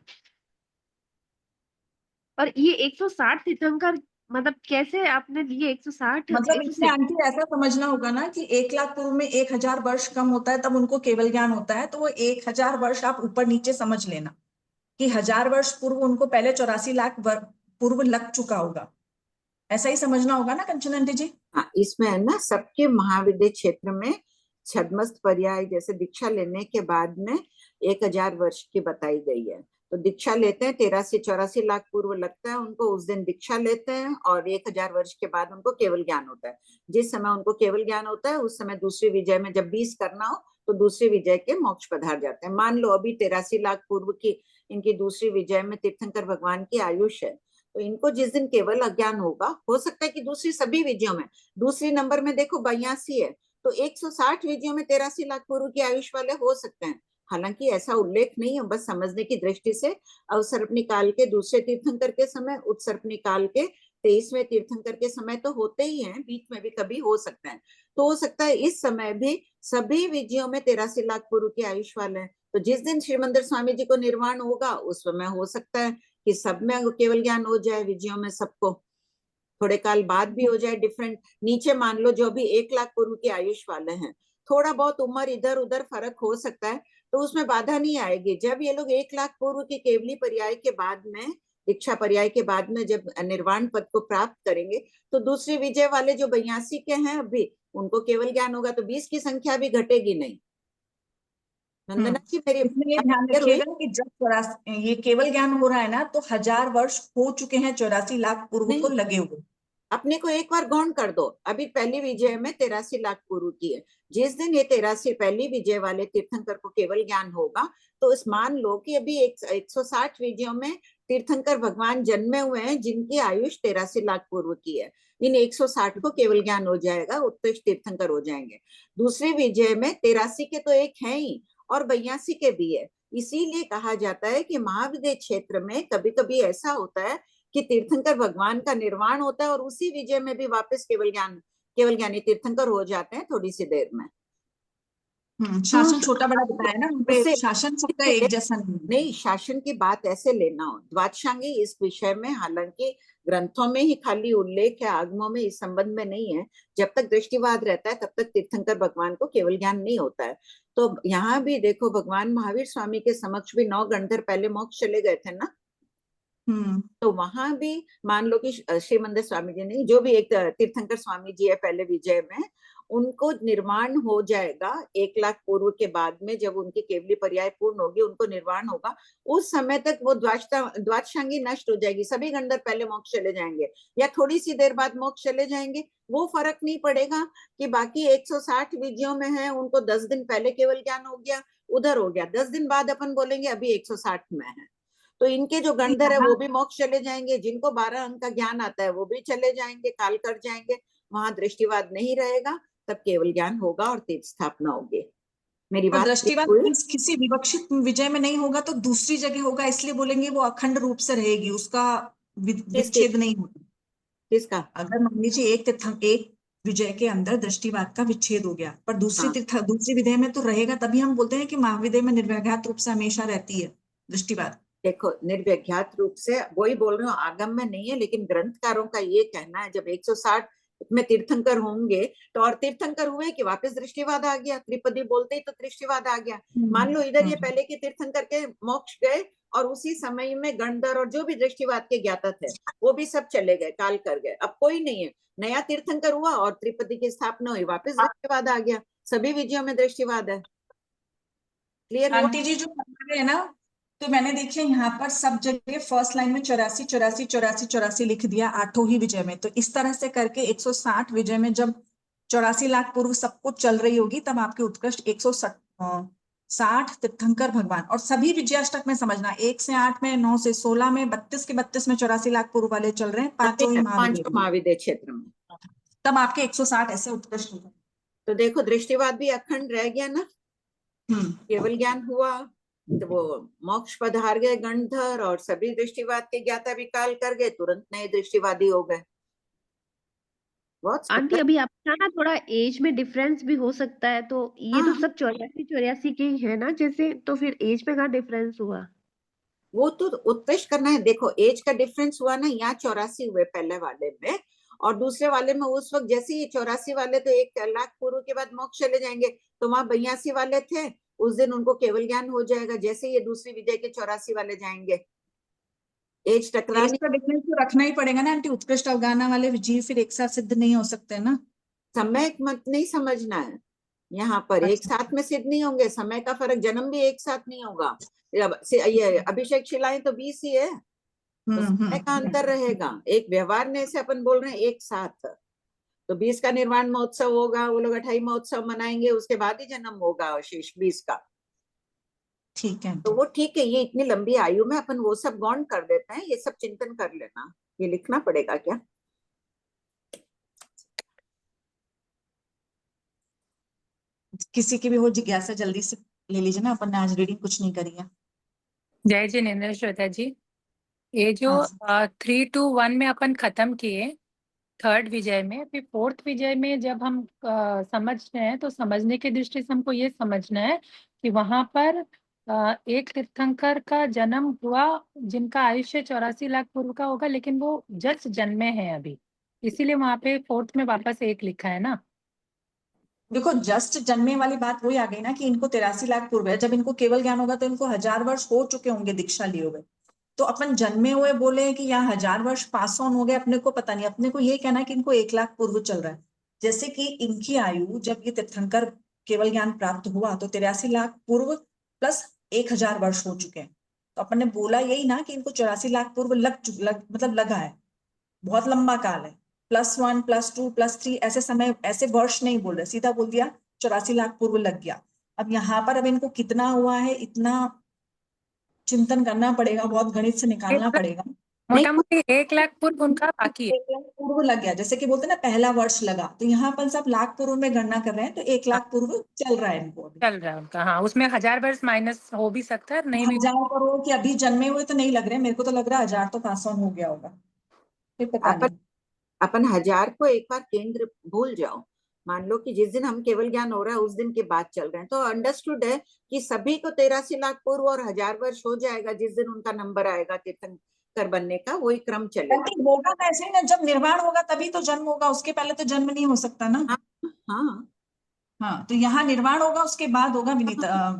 और ये 160 तीर्थंकर मतलब कैसे आपने लिए 160? मतलब इसमें आंटी ऐसा समझना होगा ना कि 1 लाख पूर्व में 1000 वर्ष कम होता है, तब उनको केवल ज्ञान होता है, तो वो 1000 वर्ष आप ऊपर नीचे समझ लेना कि 1000 वर्ष पूर्व उनको पहले 84 लाख पूर्व लग चुका होगा, ऐसा ही समझना होगा ना कंचन आंटी जी। हाँ, इसमें है ना सबके महाविद्या क्षेत्र में छद्मस्त पर्याय जैसे दीक्षा लेने के बाद में 1000 वर्ष की बताई गई है। तो दीक्षा लेते हैं 83-84 लाख पूर्व लगता है उनको, उस दिन दीक्षा लेते हैं, और 1000 वर्ष के बाद उनको केवल ज्ञान होता है। जिस समय उनको केवल ज्ञान होता है उस समय दूसरी विजय में जब 20 करना हो तो दूसरी विजय के मोक्ष पधार जाते हैं। मान लो अभी 83 लाख पूर्व की इनकी दूसरी विजय में तीर्थंकर भगवान की आयुष है, तो इनको जिस दिन केवल अज्ञान होगा, हो सकता है कि दूसरी सभी विजयों में, दूसरी नंबर में देखो 82 है, तो 160 विजयों में 83 लाख पूर्व की आयुष वाले हो सकते हैं। हालांकि ऐसा उल्लेख नहीं है, बस समझने की दृष्टि से अवसर्पणी काल के दूसरे तीर्थंकर के समय, उत्सर्पणी काल के 23वें तीर्थंकर के समय तो होते ही हैं, बीच में भी कभी हो सकते हैं। तो हो सकता है इस समय भी सभी विजयों में 83 लाख पूर्व की आयुष वाले हैं। तो जिस दिन श्रीमंदिर स्वामी जी को निर्वाण होगा उस समय हो सकता है कि सब में केवल ज्ञान हो जाए, विजयों में सबको, थोड़े काल बाद भी हो जाए डिफरेंट। नीचे मान लो जो भी 1 लाख पूर्व की आयुष वाले हैं, थोड़ा बहुत उम्र इधर उधर फर्क हो सकता है, तो उसमें बाधा नहीं आएगी। जब ये लोग 1 लाख पूर्व की केवली पर्याय के बाद में दीक्षा पर्याय के बाद में जब निर्वाण पद को प्राप्त करेंगे तो दूसरी विजय वाले जो 82 के हैं अभी उनको केवल ज्ञान होगा, तो 20 की संख्या भी घटेगी नहीं। नंदना जी मेरी इसमें ये बात ध्यान clear हुई? रखिएगा कि जब 84 ये केवल ज्ञान हो रहा है ना, तो 1000 वर्ष हो चुके हैं 84 लाख पूर्व को नहीं। लगे हुए। अपने को एक बार गौण कर दो, अभी पहली विजय में 83 लाख पूर्व की है। जिस दिन ये 83 पहली विजय वाले तीर्थंकर को केवल ज्ञान होगा तो इस मान लो कि अभी 160 विजयों में तीर्थंकर भगवान जन्मे हुए हैं जिनकी आयुष 83 लाख पूर्व की है। इन 160 को केवल ज्ञान हो जाएगा, उत्कृष्ट तीर्थंकर हो जाएंगे। दूसरी विजय में 83 के तो एक है ही और 82 के भी है। इसीलिए कहा जाता है कि महाविद्य क्षेत्र में कभी कभी ऐसा होता है कि तीर्थंकर भगवान का निर्वाण होता है और उसी विजय में भी वापस केवल ज्ञानी तीर्थंकर हो जाते हैं थोड़ी सी देर में। शासन छोटा बड़ा बताया ना, उनपे उससे- शासन सबका एक जैसा नहीं है। नहीं, शासन की बात ऐसे लेना हो, द्वादशांगी इस विषय में हालांकि ग्रंथों में ही खाली उल्लेख है, आगमों में इस संबंध में नहीं है। जब तक दृष्टिवाद रहता है तब तक तीर्थंकर भगवान को केवल ज्ञान नहीं होता है। तो यहाँ भी देखो भगवान महावीर स्वामी के समक्ष भी 9 गंधर पहले मोक्ष चले गए थे ना, तो वहां भी मान लो कि श्रीमंदिर स्वामी जी नहीं, जो भी एक तीर्थंकर स्वामी जी है पहले विजय में, उनको निर्वाण हो जाएगा 1 लाख पूर्व के बाद में, जब उनकी केवली पर्याय पूर्ण होगी उनको निर्वाण होगा। उस समय तक वो द्वादशांगी नष्ट हो जाएगी, सभी गंधर्व पहले मोक्ष चले जाएंगे या थोड़ी सी देर बाद मोक्ष चले जाएंगे। वो फर्क नहीं पड़ेगा कि बाकी 160 विजयों में है उनको 10 दिन पहले केवल ज्ञान हो गया, उधर हो गया, 10 दिन बाद अपन बोलेंगे अभी 160 में है। तो इनके जो गंधर है वो भी मोक्ष चले जाएंगे, जिनको 12 अंक का ज्ञान आता है वो भी चले जाएंगे, काल कर जाएंगे, वहां दृष्टिवाद नहीं रहेगा, तब केवल ज्ञान होगा और तीर्थ स्थापना होगी। मेरी बात दृष्टिवाद हुई? किसी विवक्षित विजय में नहीं होगा तो दूसरी जगह होगा, इसलिए बोलेंगे वो अखंड रूप से रहेगी, उसका विच्छेद नहीं होगा। किसका? अगर मान लीजिए एक विजय के अंदर दृष्टिवाद का विच्छेद हो गया, पर दूसरी विधि में तो रहेगा, तभी हम बोलते हैं कि महाविधि में निर्व्याघात रूप से हमेशा रहती है दृष्टिवाद। देखो निर्व्याघात रूप से वही बोल रहे हो, आगम में नहीं है, लेकिन ग्रंथकारों का ये कहना है जब 160 में तीर्थंकर होंगे तो, और तीर्थंकर हुए कि वापस दृष्टिवाद आ गया, त्रिपदी बोलते ही तो दृष्टिवाद आ गया। मान लो इधर ये पहले के तीर्थंकर के मोक्ष गए और उसी समय में गणधर और जो भी दृष्टिवाद के ज्ञाता थे वो भी सब चले गए, काल कर गए, अब कोई नहीं है, नया तीर्थंकर हुआ और त्रिपदी की स्थापना हुई, वापस दृष्टिवाद आ गया, सभी विजयों में दृष्टिवाद है। क्लियर हुआ? आंटी जी जो बता रहे हैं ना, तो मैंने देखिए यहाँ पर सब जगह फर्स्ट लाइन में 84 84 84 84 लिख दिया 8 ही विजय में। तो इस तरह से करके 160 विजय में जब 84 लाख पूर्व सब कुछ चल रही होगी, तब आपके उत्कृष्ट 160 तीर्थंकर भगवान, और सभी विजयाष्टक में समझना 1 से 8 में, 9 से 16 में, 32 के 32 में 84 लाख पूर्व वाले चल रहे हैं, पांचों ही महाविद्य क्षेत्र में, तब आपके 160 ऐसे उत्कृष्ट होगा। तो देखो दृष्टिवाद भी अखंड रह गया ना, केवल ज्ञान हुआ तो वो मोक्ष पधार गए गणधर और सभी दृष्टिवाद के ज्ञाता भी काल कर गए, तुरंत नए दृष्टिवादी हो गए। बहुत आंटी अभी आपका ना थोड़ा एज में डिफरेंस भी हो सकता है, तो ये तो सब 84 के ही है ना जैसे, तो फिर एज में कहाँ डिफरेंस हुआ? वो तो उत्कृष्ट करना है। देखो एज का डिफरेंस हुआ ना, यहाँ 84 हुए पहले वाले में और दूसरे वाले में उस वक्त जैसे ये 84 वाले तो 1 लाख पूर्व के बाद मोक्ष चले जाएंगे, तो वहां 82 वाले थे उस दिन उनको केवल ज्ञान हो जाएगा, जैसे ये दूसरी विजय के 84 वाले जाएंगे। एज टकराने का डिफरेंस तो रखना ही पड़ेगा ना आंटी, उत्कृष्ट अवगाहना वाले जीव फिर एक साथ सिद्ध नहीं हो सकते ना। समय मत नहीं समझना है यहाँ पर, एक साथ में सिद्ध नहीं होंगे, समय का फर्क, जन्म भी एक साथ नहीं होगा। ये अभिषेक शिलाएं तो 20 ही है, तो समय का अंतर रहेगा। एक व्यवहार में से अपन बोल रहे हैं एक साथ, तो 20 का निर्वाण महोत्सव होगा, वो लोग 28 महोत्सव मनाएंगे, उसके बाद ही जन्म होगा शेष 20 का। ठीक है, तो वो ठीक है, ये इतनी लंबी आयु में अपन वो सब गौण कर देते हैं, ये सब चिंतन कर लेना। ये लिखना पड़ेगा क्या? किसी की भी हो जिज्ञासा जल्दी से ले लीजिए ना, अपन ने आज रीडिंग कुछ नहीं करी है। जय जिनेन्द्र श्वेता जी, ये जो 3 to 1 में अपन खत्म किए, 3rd विजय में, फिर 4th विजय में जब हम समझ रहे हैं तो समझने की दृष्टि से हमको ये समझना है कि वहां पर एक तीर्थंकर का जन्म हुआ जिनका आयुष्य 84 लाख पूर्व का होगा, लेकिन वो जस्ट जन्मे हैं अभी, इसीलिए वहां पे 4th में वापस 1 लिखा है ना। देखो जस्ट जन्मे वाली बात वही आ गई ना कि इनको 83 लाख पूर्व है, जब इनको केवल ज्ञान होगा तो इनको 1000 वर्ष हो चुके होंगे दीक्षा लिए हुए, तो अपन जन्मे हुए बोले कि यहाँ 1000 वर्ष पास ऑन हो गए, अपने को पता नहीं। अपने को ये कहना है कि इनको 1 लाख पूर्व चल रहा है। जैसे कि इनकी आयु जब ये तीर्थंकर केवल ज्ञान प्राप्त हुआ तो 83 लाख पूर्व प्लस 1000 वर्ष हो चुके हैं। तो अपन ने बोला यही ना कि इनको 84 लाख पूर्व मतलब लगा है, बहुत लंबा काल है। +1 +2 +3 ऐसे समय, ऐसे वर्ष नहीं बोल रहे, सीधा बोल दिया 84 लाख पूर्व लग गया। अब यहाँ पर अब इनको कितना हुआ है, इतना चिंतन करना पड़ेगा, बहुत गणित से निकालना पड़ेगा। मोटा मोटी 1 लाख पूर्व उनका बाकी है। 1 लाख पूर्व लग गया, जैसे कि बोलते हैं ना पहला वर्ष लगा, तो यहाँ अपन सब लाख पूर्व में गणना कर रहे हैं, तो 1 लाख पूर्व चल रहा है इनको। चल रहा है उनका, हाँ। उसमें 1000 वर्ष माइनस हो भी सकता है, नहीं भी। 1000 करोड़ कि अभी जन्मे हुए तो नहीं लग रहे, मेरे को तो लग रहा है 1000 तो पास ऑन हो गया होगा, फिर पता नहीं। अपन 1000 को एक बार केंद्र भूल जाओ, मान लो कि जिस दिन हम केवल ज्ञान हो रहा है उस दिन के बाद चल रहे हैं, तो अंडरस्टूड है कि सभी को 83 लाख पूर्व और 1000 वर्ष हो जाएगा जिस दिन उनका नंबर आएगा तीर्थंकर बनने का, वही क्रम चलेगा। होगा ऐसे ही ना, जब निर्वाण होगा तभी तो जन्म होगा, उसके पहले तो जन्म नहीं हो सकता ना। हाँ हाँ, तो यहाँ निर्वाण होगा, उसके बाद होगा विनीता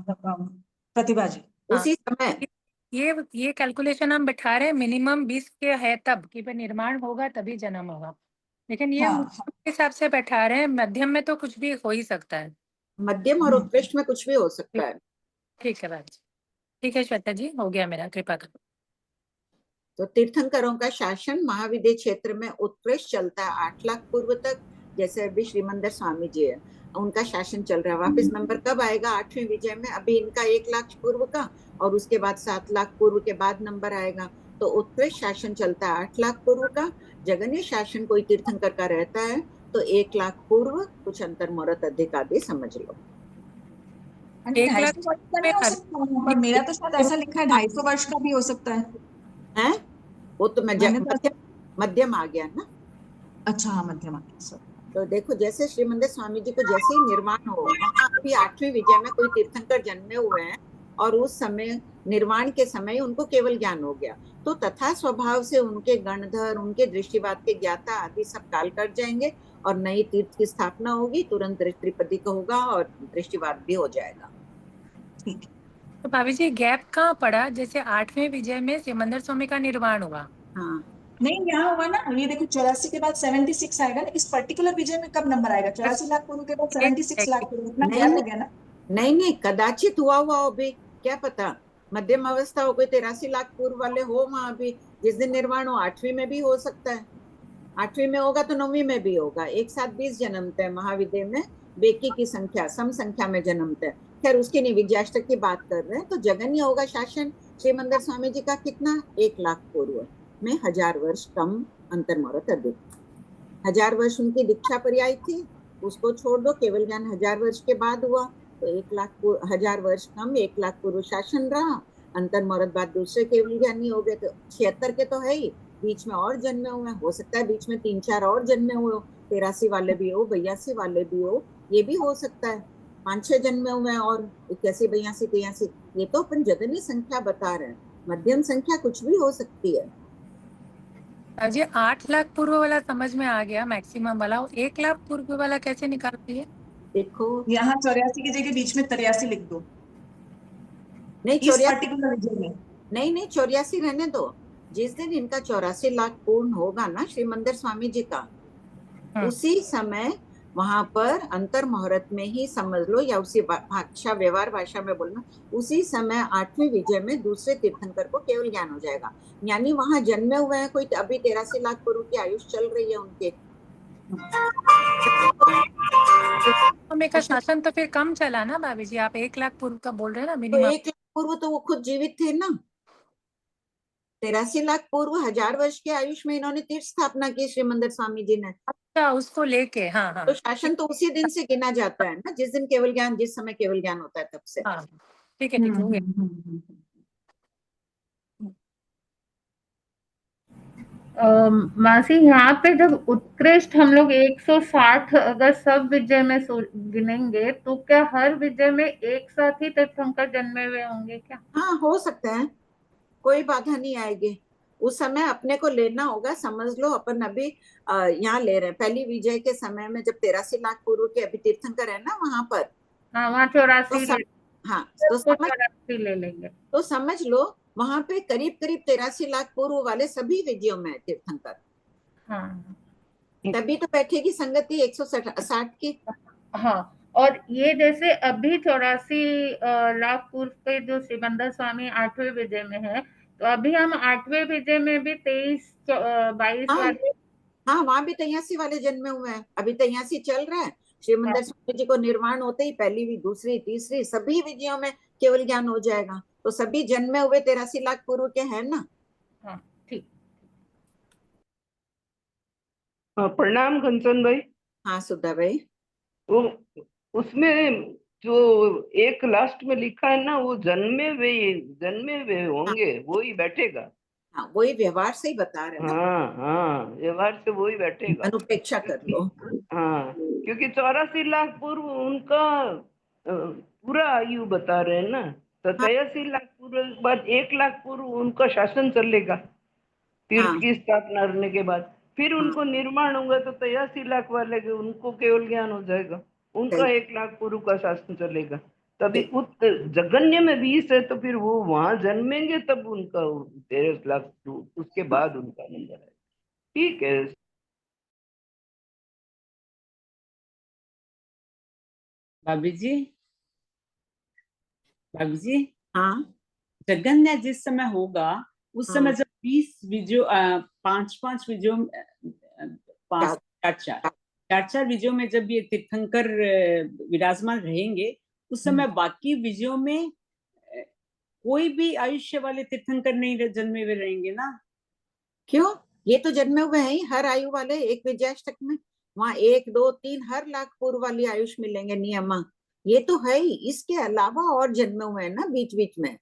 प्रतिभा जी। उसी समय ये कैलकुलेशन हम बिठा रहे हैं मिनिमम 20 के है तब कि निर्माण होगा तभी जन्म होगा, लेकिन ये के हिसाब से बैठा रहे हैं। मध्यम में तो कुछ भी हो ही सकता है, मध्यम और उत्कृष्ट में कुछ भी हो सकता है। ठीक है राज, ठीक है श्वेता जी, हो गया मेरा, कृपा करो। तो तीर्थंकरों का शासन महाविद्य क्षेत्र में उत्कृष्ट चलता है 8 लाख पूर्व तक, जैसे अभी श्रीमंदिर स्वामी जी है उनका शासन चल रहा है। वापस नंबर कब आएगा 8वें विजय में, अभी इनका 1 लाख पूर्व का और उसके बाद 7 लाख पूर्व के बाद नंबर आएगा, तो उत्कृष्ट शासन चलता है 8 लाख पूर्व का। जगन्य शासन कोई तीर्थंकर का रहता है तो 1 लाख पूर्व, कुछ अंतर मुहूर्त अधिक आदि समझ लो। 1 लाख पर मेरा तो शायद ऐसा लिखा है 250 वर्ष का भी हो सकता है। वो तो मध्यम आ गया ना। अच्छा, मध्यम आ गया। तो देखो जैसे श्रीमंदिर स्वामी जी को जैसे ही निर्वाण हो, वहां अभी 8वीं विजय में कोई तीर्थंकर जन्मे हुए हैं और उस समय निर्वाण के समय उनको केवल ज्ञान हो गया, तो तथा स्वभाव से उनके गणधर, उनके दृष्टिवाद के ज्ञाता आदि सब काल कर जाएंगे और नई तीर्थ की स्थापना होगी, तुरंत त्रिपदी का होगा और दृष्टिवाद भी हो जाएगा। ठीक। तो भाभी जी गैप कहाँ पड़ा, जैसे 8वें विजय में सिमंदर स्वामी का निर्वाण हुआ? हाँ नहीं, यहाँ होगा ना, ये देखो 84 के बाद 76 आएगा ना, इस पर्टिकुलर विजय में कब नंबर आएगा? 84 लाख पूर्व के बाद 76 लाख पूर्व, इतना गैप हो गया ना। नहीं कदाचित हुआ अभी, क्या पता मध्यम अवस्था हो, कोई 83 लाख पूर्व वाले हो वहां भी, जिस दिन निर्वाण हो 8वीं में भी हो सकता है। 8वीं में होगा तो 9वीं में भी होगा, एक साथ 20 जन्मते हैं महाविद्य में, बेकी की संख्या सम संख्या में जन्मते हैं। खैर उसकी नहीं, विद्याष्टक की बात कर रहे हैं। तो जगन्य होगा शासन श्रीमंदिर स्वामी जी का कितना, 1 लाख पूर्व में 1000 वर्ष कम, अंतर मुहूर्त अधिक। 1000 वर्ष उनकी दीक्षा पर्याय थी, उसको छोड़ दो, केवल ज्ञान 1000 वर्ष के बाद हुआ, तो 1 लाख 1000 वर्ष कम, 1 लाख पूर्व शासन रहा, अंतर मुहूर्त बाद दूसरे केवल ज्ञानी हो गए। तो 76 के तो है ही, बीच में और जन्मे हुए, हो सकता है बीच में 3-4 और जन्मे हुए हो, 83 वाले भी हो, 82 वाले भी हो, ये भी हो सकता है, 5-6 जन्मे हुए और 81, 82, 83, ये तो अपन जगन्य संख्या बता रहे हैं, मध्यम संख्या कुछ भी हो सकती है। जी 8 लाख पूर्व वाला समझ में आ गया, मैक्सिमम वाला। 1 लाख पूर्व वाला कैसे निकालती है? देखो यहाँ 84 की जगह बीच में 83 लिख दो। नहीं, इस पर्टिकुलर विजय में नहीं 84 रहने दो। जिस दिन इनका 84 लाख पूर्ण होगा ना श्रीमंदिर स्वामी जी का, उसी समय वहां पर अंतर मुहूर्त में ही समझ लो, या उसी भाषा व्यवहार भाषा में बोलना, उसी समय 8वीं विजय में दूसरे तीर्थंकर को केवल ज्ञान हो जाएगा। यानी वहां जन्मे हुए हैं कोई, अभी 83 लाख पूर्व की आयुष चल रही है उनके, का शासन तो फिर कम चला ना भाभी जी, आप 1 लाख पूर्व का बोल रहे हैं ना तो मिनिमम। 1 लाख पूर्व तो वो खुद जीवित थे ना, 83 लाख पूर्व 1000 वर्ष के आयुष में इन्होंने तीर्थ स्थापना की श्रीमंदिर स्वामी जी ने। अच्छा, उसको लेके, हाँ हाँ, तो शासन तो उसी दिन से गिना जाता है ना, जिस दिन केवल ज्ञान, जिस समय केवल ज्ञान होता है तब से। हाँ ठीक है, ठीक हो गया। मासी यहाँ पे जब उत्कृष्ट हम लोग 160 अगर सब विजय में गिनेंगे तो क्या हर विजय में एक साथ ही तीर्थंकर जन्मे हुए होंगे क्या? हाँ हो सकता है, कोई बाधा नहीं आएगी। उस समय अपने को लेना होगा, समझ लो अपन अभी यहाँ ले रहे हैं, पहली विजय के समय में जब 83 लाख पूर्व के अभी तीर्थंकर है ना वहां पर, हाँ वहाँ 84 हाँ तो 84 ले लेंगे। तो समझ लो वहां पे करीब करीब 83 लाख पूर्व वाले सभी विजयों में है तीर्थंकर। हाँ तभी तो बैठेगी संगति 160 की। हाँ, और ये जैसे अभी 84 लाख पूर्व पे जो सिमंदर स्वामी 8वें विजय में है, तो अभी हम 8वें विजय में भी 23-22 हाँ वाले। हाँ, वहां भी 83 वाले जन्मे हुए हैं, अभी 83 चल रहा है। श्रीमंदर स्वामी जी को निर्माण होते ही पहली भी, दूसरी, तीसरी सभी विजयों में केवल ज्ञान हो जाएगा। तो सभी जन्मे हुए 83 लाख पूर्व के हैं ना। हाँ ठीक। प्रणाम घनश्याम भाई। हाँ सुधा भाई। वो उसमें जो एक लास्ट में लिखा है ना, वो जन्मे वे होंगे, वो ही बैठेगा। हाँ वही व्यवहार से ही बता रहे हैं ना, हाँ हाँ, व्यवहार से वो ही बैठेगा। अनुपेक्षा कर लो। हाँ, क्योंकि 84 लाख पूर्व उनका पूरा आयु बता रहे हैं ना, तो हाँ 83 लाख पूर्व के बाद 1 लाख पूर्व उनका शासन चलेगा तीर्थ हाँ की स्थापना करने के बाद। फिर हाँ, उनको निर्माण होगा तो 83 लाख वाले के उनको केवल ज्ञान हो जाएगा, उनका सही। 1 लाख पूर्व का शासन चलेगा। तभी ठीक। उस जगन्य में 20 है, तो फिर वो वहां जन्मेंगे तब उनका 13 लाख उसके हाँ बाद उनका नंबर है। ठीक है। भाभी जी, भाभी जी, हाँ जगन्य जिस समय होगा उस समय हाँ, जब 20 विजयों, 5-5 विजयों, पांच चार, 4-4 विजयों में जब ये तीर्थंकर विराजमान रहेंगे, उस समय बाकी विजयों में कोई भी आयुष्य वाले तीर्थंकर नहीं जन्मे हुए रहेंगे ना। क्यों? ये तो जन्मे हुए हैं ही, हर आयु वाले एक विजयाष्टक में। वहां 1, 2, 3 हर लाख पूर्व वाली आयुष मिलेंगे नियमा। ये तो है ही, इसके अलावा और जन्मे हुए हैं ना बीच बीच में।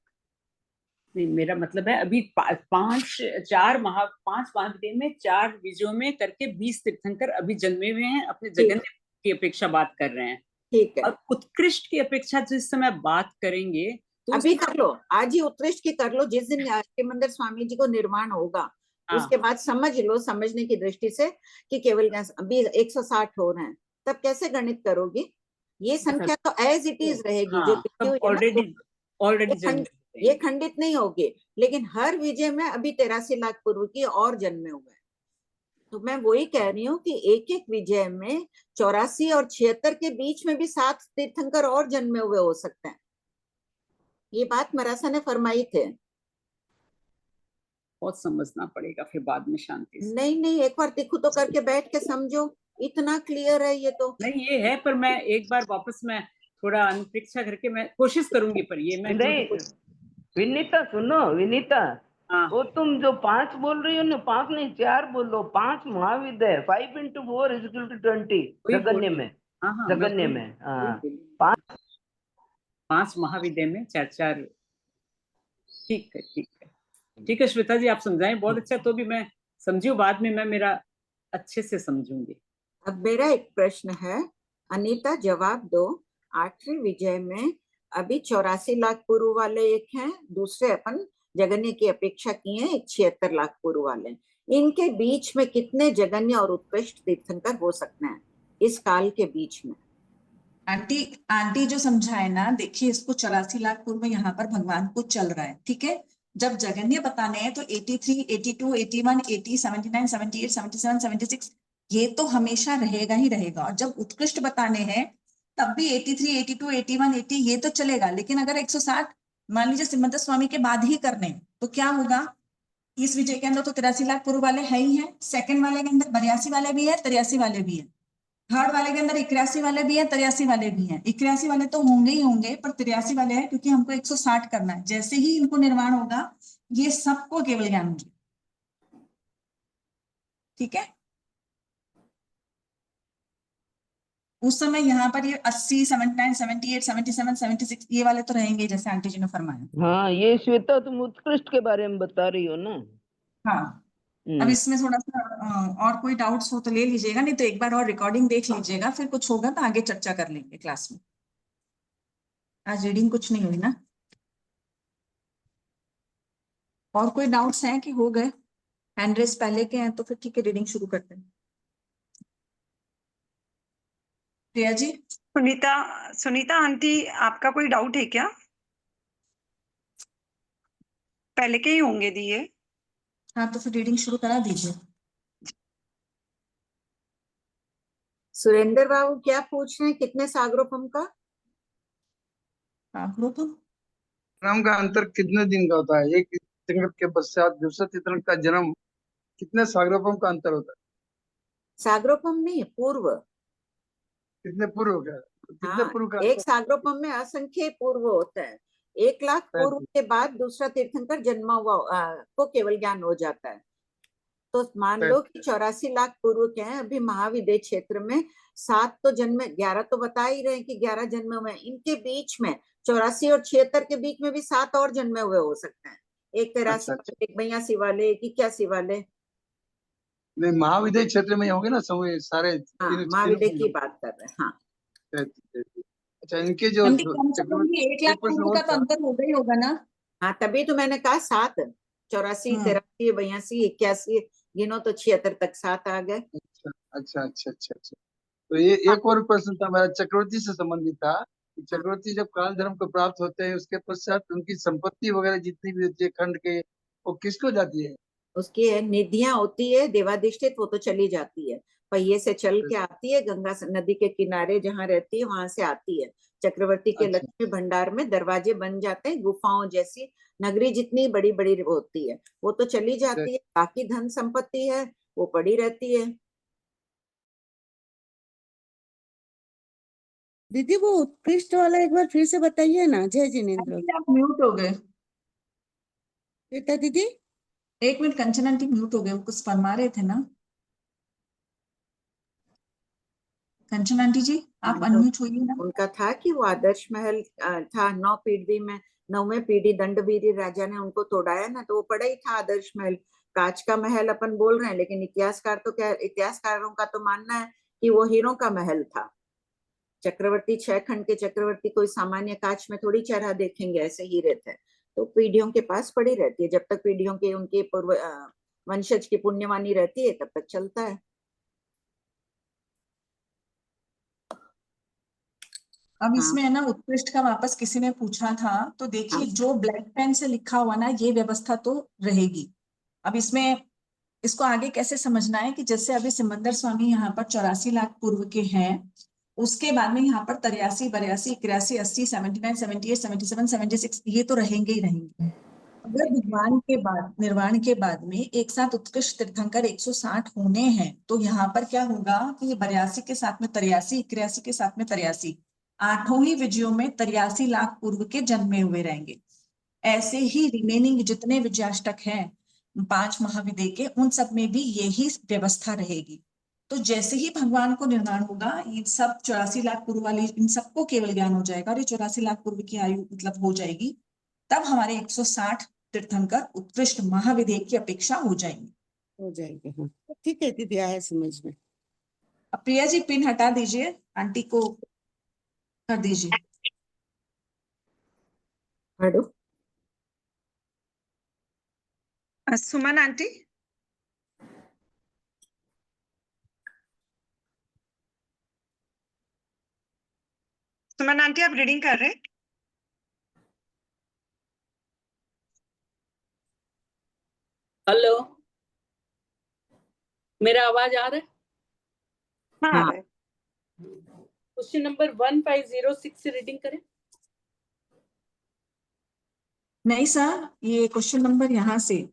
नहीं, मेरा मतलब है अभी 5 महाविद्या में 4 विजयों में करके 20 तीर्थंकर अभी जन्मे हुए हैं, अपने ठीक जगन्य की अपेक्षा बात कर रहे हैं। ठीक है, और उत्कृष्ट की अपेक्षा जिस समय बात करेंगे तो अभी कर लो, आज ही उत्कृष्ट की कर लो, जिस दिन श्रीमंदर स्वामी जी को निर्माण होगा हाँ, उसके बाद समझ लो, समझने की दृष्टि से कि केवल अभी 160 हो रहे हैं, तब कैसे गणित करोगी? ये संख्या तो एज इट इज रहेगी जो हाँ, लिखी तब हुई है ना, ऑलरेडी ये जन्मे ये हुए हैं। खंडित नहीं होगी। लेकिन हर विजय में अभी 83 लाख पूर्व की और जन्मे हुए हैं। तो मैं वही कह रही हूँ कि एक एक विजय में 84 और 76 के बीच में भी 7 तीर्थंकर और जन्मे हुए हो सकते हैं। ये बात मरासा ने फरमाई थे। बहुत समझना पड़ेगा फिर बाद में शांति से। नहीं नहीं, एक बार तिखु तो करके बैठ के समझो, इतना क्लियर है ये तो। नहीं, ये है, पर मैं एक बार वापस मैं थोड़ा अनुप्रेक्षा करके मैं कोशिश करूंगी, पर ये मैं नहीं, विनीता सुनो, विनीता, हाँ वो तुम जो 5 बोल रही हो ना, 5 नहीं 4 बोलो, 5 महाविद्या, 5 into 4 is equal to 20 वही बोल जगन्य रही में। हूँ। हाँ हाँ, जगन्य में हाँ, 5 महाविद्या में 4-4। ठीक है, ठीक है, ठीक है श्वेता जी, आप समझाएं बहुत अच्छा, तो भी मैं समझी हूँ, बाद में मैं मेरा अच्छे से समझूंगी। अब मेरा एक प्रश्न है, अनीता जवाब दो। 8वें विजय में अभी 84 लाख पूर्व वाले एक हैं, दूसरे अपन जगन्य की अपेक्षा किए हैं, एक 76 लाख पूर्व वाले। इनके बीच में कितने जगन्य और उत्कृष्ट तीर्थंकर हो सकते हैं इस काल के बीच में? आंटी आंटी जो समझाए ना, देखिए इसको 84 लाख पूर्व में यहाँ पर भगवान को चल रहा है, ठीक है। जब जगन्य बताने हैं तो 83, 82, 81, 80, 79, 78, 77, 76 ये तो हमेशा रहेगा ही रहेगा। और जब उत्कृष्ट बताने हैं तब भी 83, 82, 81, 80 ये तो चलेगा। लेकिन अगर 160 मान लीजिए सिमंदर स्वामी के बाद ही करने तो क्या होगा? इस विजय के अंदर तो 83 लाख पूर्व वाले है ही है, सेकंड वाले के अंदर 82 वाले भी है, 83 वाले भी है, थर्ड वाले के अंदर 81 वाले भी है, 83 वाले भी हैं। 81 वाले तो होंगे ही होंगे, पर 83 वाले हैं क्योंकि हमको 160 करना है। जैसे ही इनको निर्माण होगा ये सबको केवल ज्ञान होगी, ठीक है। उस समय यहाँ पर ये 80, 79, 78, 77, 76 ये वाले तो रहेंगे, जैसे आंटी जी ने फरमाया। हाँ, ये श्वेता तुम उत्कृष्ट के बारे में बता रही हो ना। हाँ, अब इसमें थोड़ा सा और कोई डाउट्स हो तो ले लीजिएगा, नहीं तो एक बार और रिकॉर्डिंग देख लीजिएगा, फिर कुछ होगा तो आगे चर्चा कर लेंगे क्लास में। आज रीडिंग कुछ नहीं हुई ना? और कोई डाउट्स हैं कि हो गए? हैंड रेस पहले के हैं तो फिर ठीक है, रीडिंग शुरू करते हैं। प्रिया जी। सुनीता सुनीता आंटी, आपका कोई डाउट है क्या? पहले के ही होंगे दिए। हाँ, तो फिर रीडिंग शुरू करा दीजिए। सुरेंद्र बाबू क्या पूछ रहे हैं, कितने सागरोपम का? सागरोपम जन्म का अंतर कितने दिन का होता है? एक तीर्थंकर के पश्चात दूसरे तीर्थंकर का जन्म कितने सागरोपम का अंतर होता है? सागरोपम नहीं, पूर्व। कितने पूर्व का? कितने हाँ, पूर्व का एक सागरोपम में असंख्य पूर्व होता है। 1 लाख पूर्व के बाद दूसरा तीर्थंकर जन्मा हुआ को केवल ज्ञान हो जाता है। तो मान लो कि 84 लाख पूर्व के हैं। अभी महाविदेह क्षेत्र में 7 तो जन्मे, 11 तो बता ही रहे हैं कि 11 जन्मे हुए हैं। इनके बीच में 84 और 76 के बीच में भी 7 और जन्मे हुए हो सकते हैं। एक 83 वाले, एक 82 वाले, एक 81 वाले। नहीं, महाविद्यालय क्षेत्र में ही होंगे ना समूह सारे? हाँ, महाविदेह की बात कर रहे हैं। हाँ, अच्छा, इनके जो आंटी, कम से कम भी 1 लाख एक प्रश्न पूर्व और का तो था। अंतर हो गई होगा ना? हाँ, तभी तो मैंने कहा 7। 84, 83, 82, 81 गिनो तो 76 तक 7 आ गए। अच्छा। तो ये एक और प्रश्न था मेरा, चक्रवर्ती से संबंधित था कि चक्रवर्ती जब काल धर्म को प्राप्त होते हैं उसके पश्चात उनकी संपत्ति वगैरह जितनी भी होती है खंड के, वो किसको जाती है? उसकी निधियां होती है देवाधिष्ठित, वो तो चली जाती है, पहिए से चल के आती है, गंगा नदी के किनारे जहाँ रहती है वहां से आती है। चक्रवर्ती के लक्ष्मी भंडार में दरवाजे बन जाते हैं, गुफाओं जैसी नगरी जितनी बड़ी बड़ी होती है वो तो चली जाती है। बाकी धन संपत्ति है वो पड़ी रहती है। दीदी वो उत्कृष्ट वाला एक बार फिर से बताइए ना। जय जिनेन्द्र। आप म्यूट हो गए बेटा दीदी, 1 मिनट। कंचन आंटी म्यूट हो गए, वो कुछ फरमा रहे थे ना। कंचन आंटी जी, आप अनम्यूट हुई ना। उनका था कि वो आदर्श महल था 9 पीढ़ी में, 9वें पीढ़ी दंडवीर राजा ने उनको तोड़ाया ना, तो वो पड़ा ही था आदर्श महल। कांच का महल अपन बोल रहे हैं, लेकिन इतिहासकार तो क्या, इतिहासकारों का तो मानना है कि वो हीरों का महल था। चक्रवर्ती 6 खंड के चक्रवर्ती कोई सामान्य कांच में थोड़ी चेहरा देखेंगे, ऐसे हीरे थे। तो पीढ़ियों के पास पड़ी रहती है, जब तक पीढ़ियों के उनके पूर्व वंशज की पुण्यवानी रहती है तब तक चलता है। अब इसमें है ना, उत्कृष्ट का वापस किसी ने पूछा था, तो देखिए जो ब्लैक पेन से लिखा हुआ ना, ये व्यवस्था तो रहेगी। अब इसमें इसको आगे कैसे समझना है कि जैसे अभी सिमंदर स्वामी यहाँ पर 84 लाख पूर्व के हैं, उसके बाद में यहाँ पर 83, 82, 81, 80, 79, 78, 77, 76 ये तो रहेंगे ही रहेंगे। अगर भगवान के बाद, निर्वाण के बाद में एक साथ उत्कृष्ट तीर्थंकर 160 होने हैं, तो यहाँ पर क्या होगा कि ये 82 के साथ में 83, 81 के साथ में 83, 8 ही विजयों में 83 लाख पूर्व के जन्मे हुए रहेंगे। ऐसे ही रिमेनिंग जितने विजयाष्टक हैं 5 महाविदेह के, उन सब में भी यही व्यवस्था रहेगी। तो जैसे ही भगवान को निर्माण होगा, ये सब 84 लाख पूर्व वाले इन सबको केवल ज्ञान हो जाएगा, और ये 84 लाख पूर्व की आयु मतलब हो जाएगी, तब हमारे 160 तीर्थंकर उत्कृष्ट महाविदेह की अपेक्षा हो जाएंगे। हाँ, ठीक है दीदी, आया समझ में। अब प्रिया जी पिन हटा दीजिए, आंटी को कर दीजिए। हेलो सुमन आंटी, सुमन आंटी आप रीडिंग कर रहे हैं? हेलो, मेरा आवाज आ रहा है? हाँ, आ रहा है। क्वेश्चन नंबर 1506 से रीडिंग करें। नहीं सर, ये क्वेश्चन नंबर यहाँ से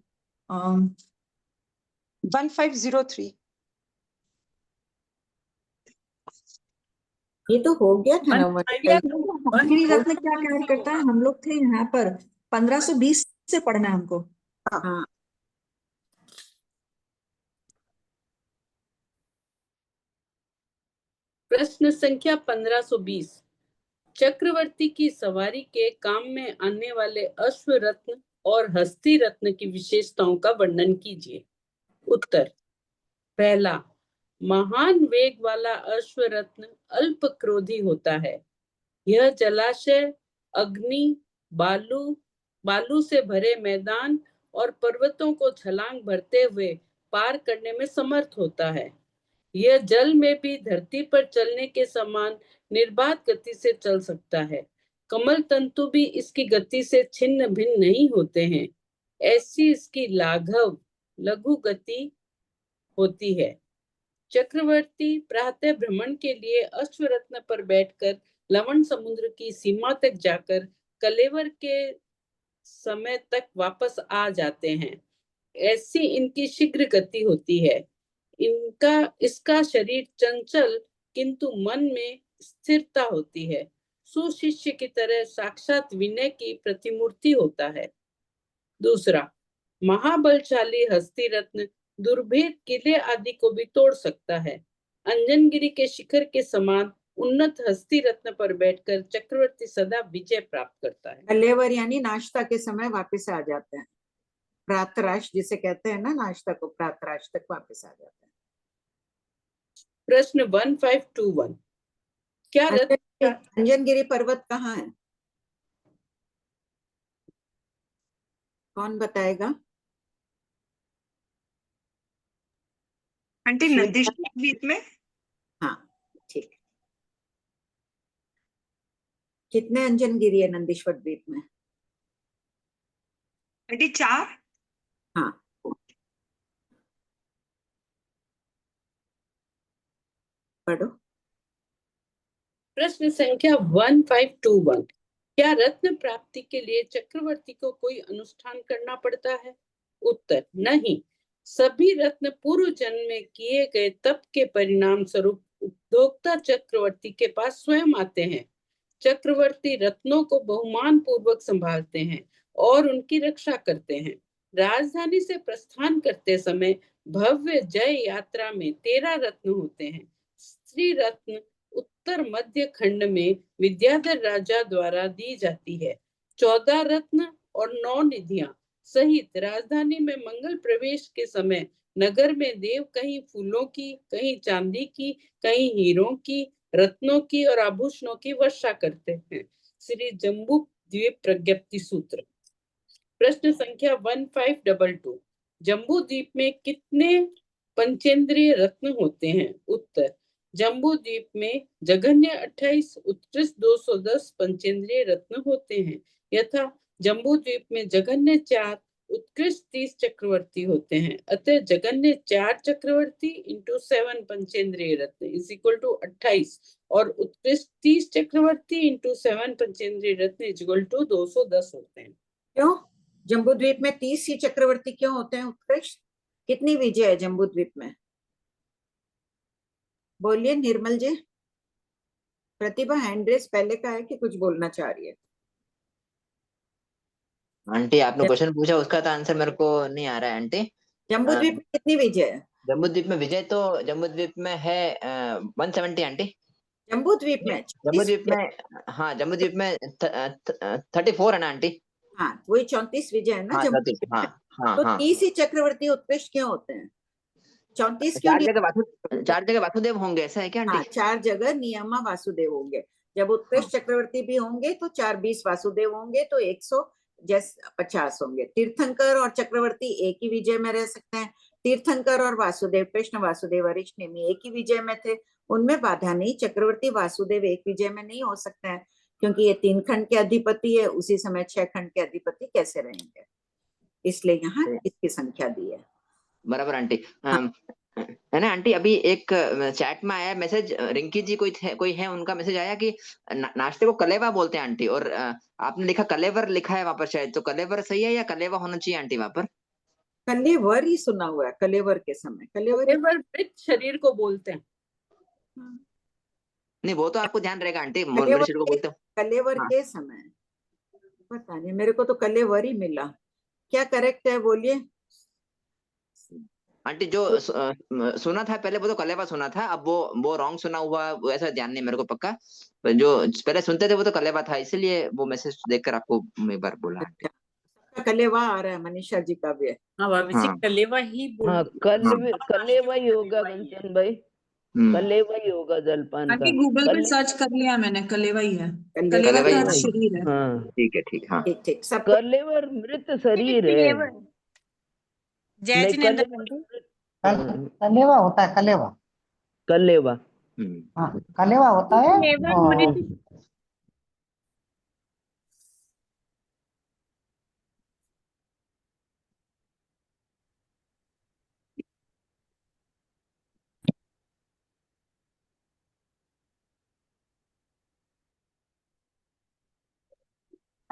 1503। ये तो हो गया था ना। आखिरी रत्न क्या कार्य करता है? हम लोग थे यहाँ पर 1520 से पढ़ना हमको। हाँ, प्रश्न संख्या 1520, चक्रवर्ती की सवारी के काम में आने वाले अश्व रत्न और हस्ती रत्न की विशेषताओं का वर्णन कीजिए। उत्तर, पहला, महान वेग वाला अश्व रत्न अल्प क्रोधी होता है। यह जलाशय, अग्नि, बालू से भरे मैदान और पर्वतों को छलांग भरते हुए पार करने में समर्थ होता है। यह जल में भी धरती पर चलने के समान निर्बाध गति से चल सकता है। कमल तंतु भी इसकी गति से छिन्न भिन्न नहीं होते हैं। ऐसी इसकी लाघव लघु गति होती है। चक्रवर्ती प्रातः भ्रमण के लिए अश्वरत्न पर बैठकर लवण समुद्र की सीमा तक जाकर कलेवर के समय तक वापस आ जाते हैं। ऐसी इनकी शीघ्र गति होती है। इसका शरीर चंचल किंतु मन में स्थिरता होती है। सुशिष्य की तरह साक्षात विनय की प्रतिमूर्ति होता है। दूसरा, महाबलशाली हस्ती रत्न दुर्भेद किले आदि को भी तोड़ सकता है। अंजनगिरी के शिखर के समान उन्नत हस्ती रत्न पर बैठकर चक्रवर्ती सदा विजय प्राप्त करता है। कलेवर यानी नाश्ता के समय वापस आ जाते हैं। प्रातराश जिसे कहते हैं ना, नाश्ता को प्रातराश तक वापस आ जाते हैं। प्रश्न 1521, क्या रत्न अंजनगिरी पर्वत कहाँ है? कौन बताएगा? आंटी नंदीश्वर द्वीप में। हाँ ठीक। कितने अंजनगिरी है नंदीश्वर द्वीप में? आंटी 4। हाँ पढ़ो। प्रश्न संख्या 1521, क्या रत्न प्राप्ति के लिए चक्रवर्ती को कोई अनुष्ठान करना पड़ता है? उत्तर, नहीं। सभी रत्न पूर्व जन्म में किए गए तप के परिणाम स्वरूप उपभोक्ता चक्रवर्ती के पास स्वयं आते हैं। चक्रवर्ती रत्नों को बहुमान पूर्वक संभालते हैं और उनकी रक्षा करते हैं। राजधानी से प्रस्थान करते समय भव्य जय यात्रा में 13 रत्न होते हैं। स्त्री रत्न उत्तर मध्य खंड में विद्याधर राजा द्वारा दी जाती है। 14 रत्न और 9 निधियां सहित राजधानी में मंगल प्रवेश के समय नगर में देव कहीं फूलों की, कहीं चांदी की, कहीं हीरों की, रत्नों की और आभूषणों की वर्षा करते हैं। श्री जम्बू द्वीप प्रज्ञप्ति सूत्र। प्रश्न संख्या 1522, जम्बू द्वीप में कितने पंचेंद्रिय रत्न होते हैं? उत्तर, जम्बू द्वीप में जघन्य 28, उत्कृष्ट 210 पंचेंद्रिय रत्न होते हैं। यथा जम्बू द्वीप में जघन्य 4, उत्कृष्ट 30 चक्रवर्ती होते हैं। अतः जघन्य 4 चक्रवर्ती इंटू 7 पंचेंद्रिय रत्न इज इक्वल टू 28 और उत्कृष्ट 30 चक्रवर्ती इंटू 7 पंचेंद्रिय रत्न इज इक्वल टू 210 होते हैं। क्यों जम्बू द्वीप में 30 ही चक्रवर्ती क्यों होते हैं उत्कृष्ट? कितनी विजय है जम्बू द्वीप में? बोलिए निर्मल जी। प्रतिभा हैंड रेस पहले का है कि कुछ बोलना चाह रही है? आंटी आपने क्वेश्चन पूछा उसका तो आंसर मेरे को नहीं आ रहा है आंटी। जम्बू द्वीप में कितनी विजय है? जम्बू द्वीप में विजय तो जम्बू द्वीप में है 170 आंटी। जम्बू द्वीप में जम्बू द्वीप में हाँ जम्बू द्वीप में 34 है ना आंटी? हाँ वही 34 विजय है ना हाँ, जम्बू 34, हाँ, हाँ, तो हाँ। 30 ही चक्रवर्ती उत्कृष्ट क्यों होते हैं? 34 क्यों? 4 जगह वासुदेव होंगे, ऐसा है क्या आंटी? हाँ 4 जगह नियमा वासुदेव होंगे। जब उत्कृष्ट चक्रवर्ती भी होंगे तो 4-20 वासुदेव होंगे तो 150 होंगे। तीर्थंकर और चक्रवर्ती एक ही विजय में रह सकते हैं। तीर्थंकर और वासुदेव, कृष्ण वासुदेव अरिष्टनेमी एक ही विजय में थे, उनमें बाधा नहीं। चक्रवर्ती वासुदेव एक विजय में नहीं हो सकते हैं क्योंकि ये 3 खंड के अधिपति है, उसी समय 6 खंड के अधिपति कैसे रहेंगे, इसलिए यहाँ इसकी संख्या दी है। बराबर आंटी। है ना आंटी? अभी एक चैट में आया मैसेज, रिंकी जी कोई है उनका मैसेज आया कि नाश्ते को कलेवा बोलते हैं आंटी, और आपने लिखा कलेवर लिखा है वहां पर शायद, तो कलेवर सही है या कलेवा होना चाहिए आंटी वहां पर? कलेवर ही सुना हुआ है, कलेवर के समय। कलेवर मृत शरीर को बोलते हैं। नहीं वो तो आपको ध्यान रहेगा आंटी, कलेवर को बोलते हो। कलेवर के समय पता नहीं, मेरे को तो कलेवर ही मिला। क्या करेक्ट है बोलिए आंटी? जो सुना था पहले वो तो कलेवा सुना था, अब वो रॉन्ग सुना हुआ, वो ऐसा ध्यान नहीं मेरे को पक्का। जो पहले सुनते थे वो तो कलेवा था, इसलिए वो मैसेज देखकर आपको एक बार बोला। अच्छा, कलेवा आ रहा है मनीषा जी का भी। हाँ कलेवा ही हाँ कलेवा ही होगा कंचन भाई, कलेवा ही होगा जलपान का। गूगल पे सर्च कर लिया मैंने, कलेवा ही है। कलेवा का ही शरीर है। हाँ ठीक है, ठीक। हाँ ठीक सब कलेवर मृत शरीर है। जय जिनेंद्र। कलेवा होता है, कलेवा। कलेवा हाँ कलेवा होता है।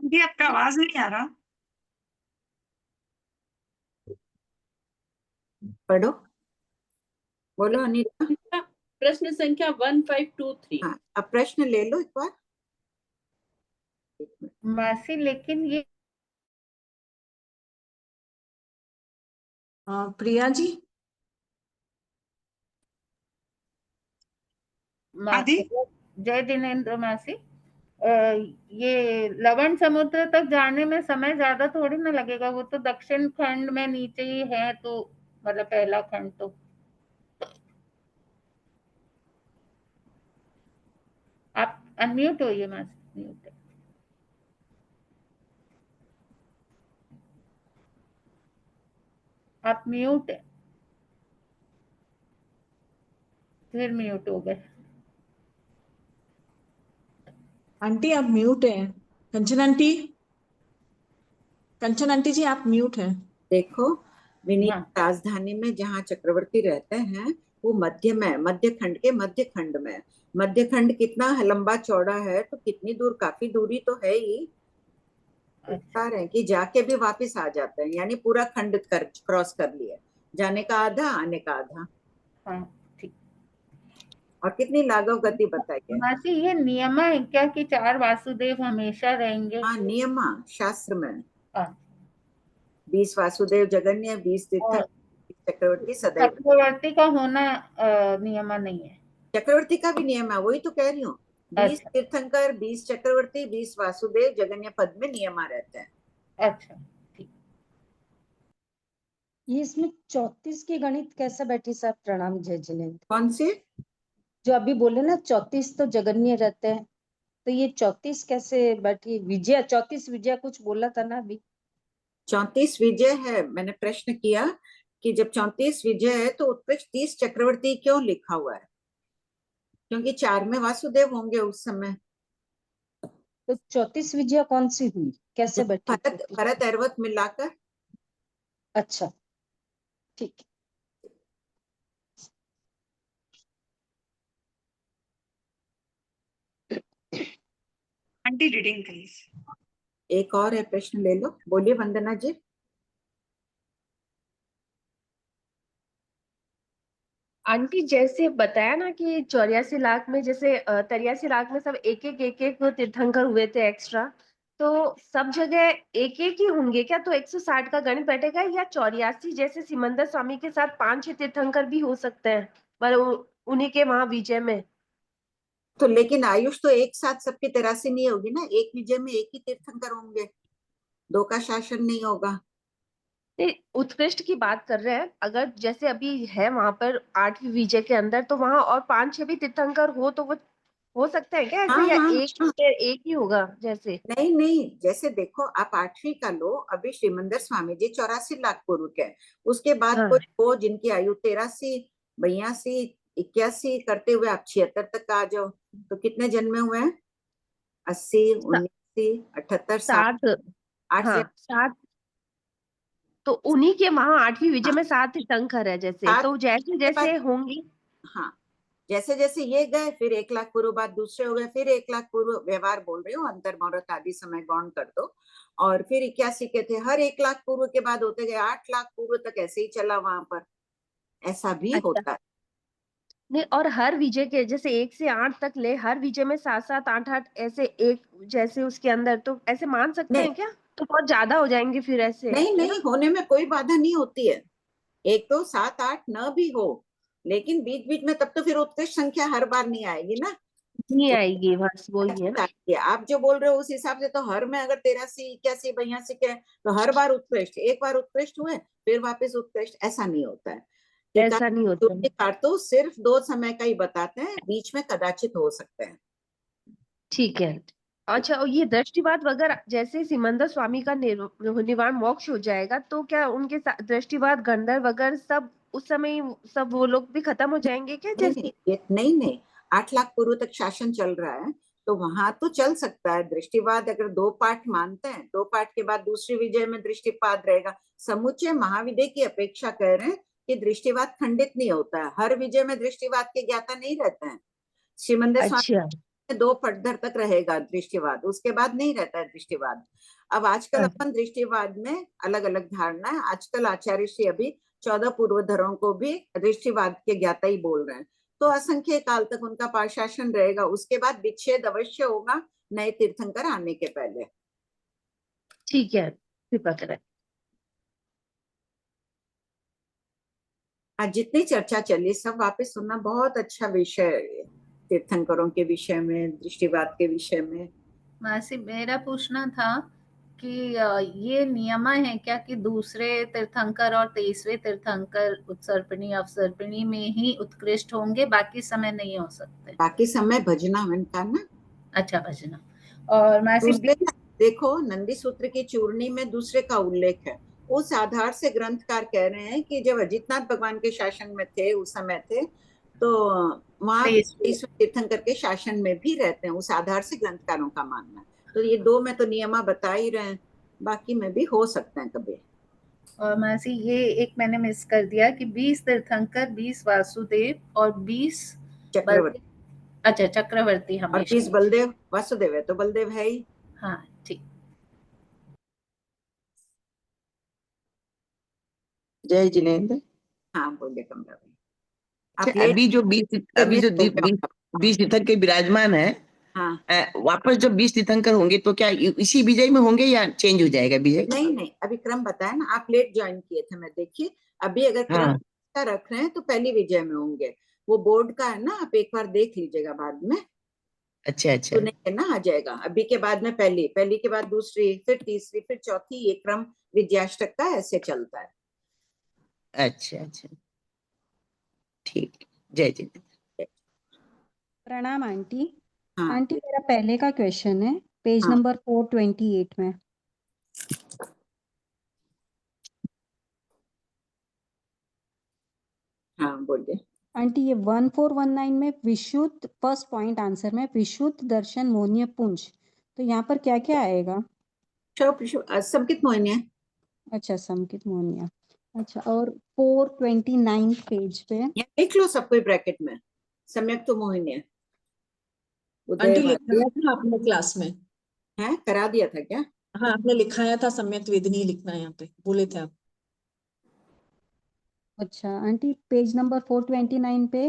जी आपका आवाज नहीं आ रहा। पढ़ो, बोलो अनिता। प्रश्न संख्या 1523। हाँ, अब प्रश्न ले लो एक बार। मासी लेकिन ये प्रिया जी। आदि जय जिनेन्द्र मासी, ये लवण समुद्र तक जाने में समय ज्यादा थोड़ी ना लगेगा, वो तो दक्षिण खंड में नीचे ही है, तो मतलब पहला खंड तो। आप अनम्यूट होइए मासी, म्यूट है। आप म्यूट है, फिर म्यूट हो गए। आंटी आप म्यूट है। कंचन आंटी, कंचन आंटी जी आप म्यूट है। देखो, विनीत राजधानी में जहाँ चक्रवर्ती रहते हैं वो मध्य में, मध्य खंड के मध्य खंड में। मध्य खंड कितना लंबा चौड़ा है, तो कितनी दूर, काफी दूरी तो है ही। बता रहे हैं कि जाके भी वापस आ जाते हैं, यानी पूरा खंड कर क्रॉस कर लिया, जाने का आधा, आने का आधा। हाँ ठीक। और कितनी लाघव गति बताइए। मासी ये नियम है क्या कि 4 वासुदेव हमेशा रहेंगे? हाँ, नियमा शास्त्र में 20 वासुदेव जगन्य, 20 तीर्थंकर, चक्रवर्ती सदैव। चक्रवर्ती का होना नियम नहीं है। चक्रवर्ती का भी नियम है, वही तो कह रही हूँ। 20 तीर्थंकर, 20 चक्रवर्ती, 20 वासुदेव जगन्य पद में नियमा रहते हैं। अच्छा ठीक। ये इसमें 34 की गणित कैसे बैठी साहब? प्रणाम जय जिनेन्द्र। कौन से जो अभी बोले ना 34 तो जगन्य रहते हैं, तो ये 34 कैसे बैठी? विजय 34 विजय कुछ बोला था ना अभी। 34 विजय है। मैंने प्रश्न किया कि जब 34 विजय है तो उत्कृष्ट 30 चक्रवर्ती क्यों लिखा हुआ है? क्योंकि 4 में वासुदेव होंगे उस समय। तो 34 विजय कौन सी हुई, कैसे बैठी? भरत ऐरावत मिलाकर। अच्छा ठीक। Aunty reading please. एक और है, प्रश्न ले लो, बोलिए वंदना जी। आंटी जैसे बताया ना कि 84 लाख में, जैसे 83 लाख में सब एक एक तीर्थंकर हुए थे एक्स्ट्रा, तो सब जगह एक ही होंगे क्या? तो 160 का गणित बैठेगा, या 84 जैसे सिमंदर स्वामी के साथ 5-6 तीर्थंकर भी हो सकते हैं पर उन्हीं के वहां विजय में? तो लेकिन आयुष तो एक साथ सबकी 83 नहीं होगी ना, एक विजय में एक ही तीर्थंकर होंगे, 2 का शासन नहीं होगा। उत्कृष्ट की बात कर रहे हैं, अगर जैसे अभी है वहां पर 8वीं विजय के अंदर, तो वहां और 5-6 भी तीर्थंकर हो तो वो हो सकता है क्या ऐसे? हाँ, या हाँ, एक ही होगा जैसे? नहीं, जैसे देखो आप 8वीं का लो, अभी श्रीमंदर स्वामी जी 84 लाख पूर्व के, उसके बाद हाँ। कोई हो जिनकी आयु 83, 82, 81 करते हुए आप 76 तक आ जाओ, तो कितने जन्मे हुए हैं? 80, 79, 78, 7। 8 से हाँ 7। तो उन्हीं के वहां 8वीं विजय में 7 तीर्थंकर है जैसे, तो जैसे जैसे होंगी। हाँ, जैसे जैसे ये गए, फिर 1 लाख पूर्व बाद दूसरे हो गए, फिर 1 लाख पूर्व, व्यवहार बोल रही हूँ, अंतर मुहूर्त आदि समय गौण कर दो, और फिर 81 के थे, हर 1 लाख पूर्व के बाद होते गए 8 लाख पूर्व तक, ऐसे ही चला वहां पर, ऐसा भी होता है। नहीं, और हर विजय के जैसे 1 से 8 तक ले, हर विजय में 7-7, 8-8 ऐसे एक जैसे उसके अंदर, तो ऐसे मान सकते हैं क्या? तो बहुत ज्यादा हो जाएंगे फिर ऐसे। नहीं, होने में कोई बाधा नहीं होती है। एक तो 7, 8 न भी हो, लेकिन बीच बीच में तब तो फिर उत्कृष्ट संख्या हर बार नहीं आएगी ना, नहीं आएगी, बस वही है ना। आप जो बोल रहे हो उस हिसाब से, तो हर में अगर 83, 81, 82 के, तो हर बार उत्कृष्ट, एक बार उत्कृष्ट हुए फिर वापस उत्कृष्ट, ऐसा नहीं होता है। ऐसा नहीं होता। तो सिर्फ 2 समय का ही बताते हैं, बीच में कदाचित हो सकते हैं। ठीक है। अच्छा, और ये दृष्टिवाद वगैरह, जैसे सिमंदर स्वामी का निर्वाण मोक्ष हो जाएगा, तो क्या उनके दृष्टिवाद, गंधर्व वगैरह सब उस समय सब वो लोग भी खत्म हो जाएंगे क्या? जैसे नहीं, 8 लाख पूर्व तक शासन चल रहा है, तो वहां तो चल सकता है दृष्टिवाद, अगर 2 पाठ मानते हैं, 2 पाठ के बाद दूसरी विजय में दृष्टिपात रहेगा। समुच्चय महाविजय की अपेक्षा कह रहे हैं कि दृष्टिवाद खंडित नहीं होता है, हर विजय में दृष्टिवाद के ज्ञाता नहीं रहते हैं। श्रीमंदिर स्वामी 2 पटधर तक रहेगा दृष्टिवाद, उसके बाद नहीं रहता है दृष्टिवाद। अब आजकल अपन दृष्टिवाद में अलग अलग धारणा है। आजकल आचार्य श्री अभी 14 पूर्वधरों को भी दृष्टिवाद के ज्ञाता ही बोल रहे हैं। तो असंख्य काल तक उनका पाशासन रहेगा, उसके बाद विच्छेद अवश्य होगा नए तीर्थंकर आने के पहले। ठीक है, कृपा करें। आज जितनी चर्चा चली सब वापस सुनना बहुत अच्छा विषय है, तीर्थंकरों के विषय में, दृष्टिवाद के विषय में। मासी, मेरा पूछना था कि ये नियम है क्या कि दूसरे तीर्थंकर और 23वें तीर्थंकर उत्सर्पिणी अवसर्पिणी में ही उत्कृष्ट होंगे, बाकी समय नहीं हो सकते? बाकी समय भजना का ना। अच्छा, भजना। और मासी देखो नंदी सूत्र की चूर्णी में दूसरे का उल्लेख है। उस आधार से ग्रंथकार कह रहे हैं कि जब अजितनाथ भगवान के शासन में थे, उस समय थे, तो वहां तीर्थंकर के शासन में भी रहते हैं। उस आधार से ग्रंथकारों का मानना है। तो ये 2 में तो नियमा बता ही रहे हैं, बाकी में भी हो सकते हैं कभी। और मासी ये एक मैंने मिस कर दिया कि 20 तीर्थंकर, 20 वासुदेव और 20 चक्रवर्ती। अच्छा, चक्रवर्ती हमेशा। और 20 बलदेव। वासुदेव है तो बलदेव है ही। हाँ, ठीक। जय जिनेन्द्र। हाँ बोलिए कमला भाई। अच्छा, अभी जो 20 तीर्थंकर विराजमान है, हाँ। वापस जब 20 तीर्थंकर होंगे तो क्या इसी विजय में होंगे या चेंज हो जाएगा विजय? नहीं, अभी क्रम बताया ना, आप लेट ज्वाइन किए थे। मैं देखिए अभी अगर क्रम का रख रहे हैं तो पहली विजय में होंगे। वो बोर्ड का है ना, आप एक बार देख लीजिएगा बाद में। अच्छा। सुनेंगे ना, आ जाएगा। अभी के बाद में पहली के बाद दूसरी, फिर तीसरी, फिर चौथी, ये क्रम विद्याष्टक का ऐसे चलता है। अच्छा, ठीक। जय जिनेन्द्र। प्रणाम आंटी। हाँ। आंटी मेरा पहले का क्वेश्चन है, पेज नंबर 428 में। हाँ बोलिए। आंटी ये 1419 में विशुद्ध, फर्स्ट पॉइंट आंसर में विशुद्ध दर्शन मोहनीय पुंज, तो यहाँ पर क्या क्या आएगा? संकित मोहनीय। अच्छा, संकित मोहनीय। अच्छा, और 429 पेज पे देख लो सब कोई ब्रैकेट में सम्यक तो मोहिनी। आंटी लिखाया था आपने क्लास में? है, करा दिया था क्या? हाँ, आपने लिखाया था सम्यक वेदिनी लिखना, यहाँ पे बोले थे आप। अच्छा आंटी, पेज नंबर 429 पे,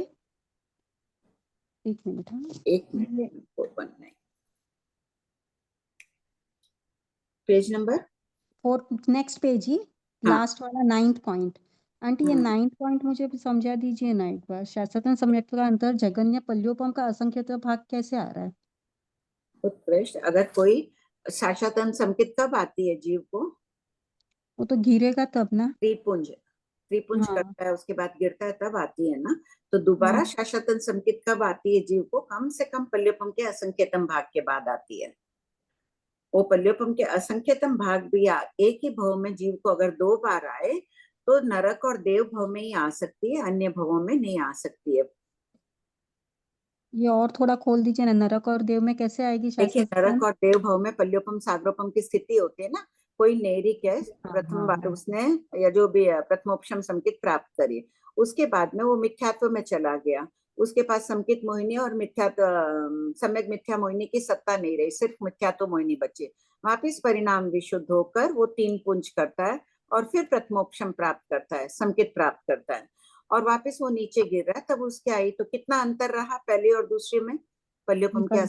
एक मिनट। हाँ, 419 पेज नंबर 4, नेक्स्ट पेज ही, लास्ट वाला 9th पॉइंट। आंटी ये 9th पॉइंट मुझे समझा दीजिए ना एक बार। शासतन सम्यक का अंतर जगन्य पल्योपम का असंख्यता भाग कैसे आ रहा है? उत्कृष्ट। अगर कोई शासतन संकित कब आती है जीव को? वो तो गिरेगा तब ना। त्रिपुंज हाँ। करता है, उसके बाद गिरता है, तब आती है ना। तो दोबारा शासतन संकित कब आती है जीव को? कम से कम पल्योपम के असंख्यतम भाग के बाद आती है। वो पल्योपम के असंख्यतम भाग भी एक ही भव में जीव को अगर 2 बार आए तो नरक और देव भव में ही आ सकती है, अन्य भवों में नहीं आ सकती है। ये और थोड़ा खोल दीजिए ना, नरक और देव में कैसे आएगी? देखिए नरक और देव भव में पल्योपम सागरोपम की स्थिति होती है ना। कोई नेरिक है, प्रथम बार उसने या जो भी प्रथमोपशम संकित प्राप्त करी, उसके बाद में वो मिथ्यात्व में चला गया, उसके पास संकित मोहिनी और सम्यक मिथ्या मोहिनी की सत्ता नहीं रही, सिर्फ मिथ्यात्व मोहिनी बची। वापिस परिणाम विशुद्ध होकर वो 3 पुंज करता है और फिर प्रथमोपशम प्राप्त करता है, संकित प्राप्त करता है, और वापिस वो नीचे गिर रहा है। तब उसके आई तो कितना अंतर रहा पहले और दूसरे में? पल्योपम के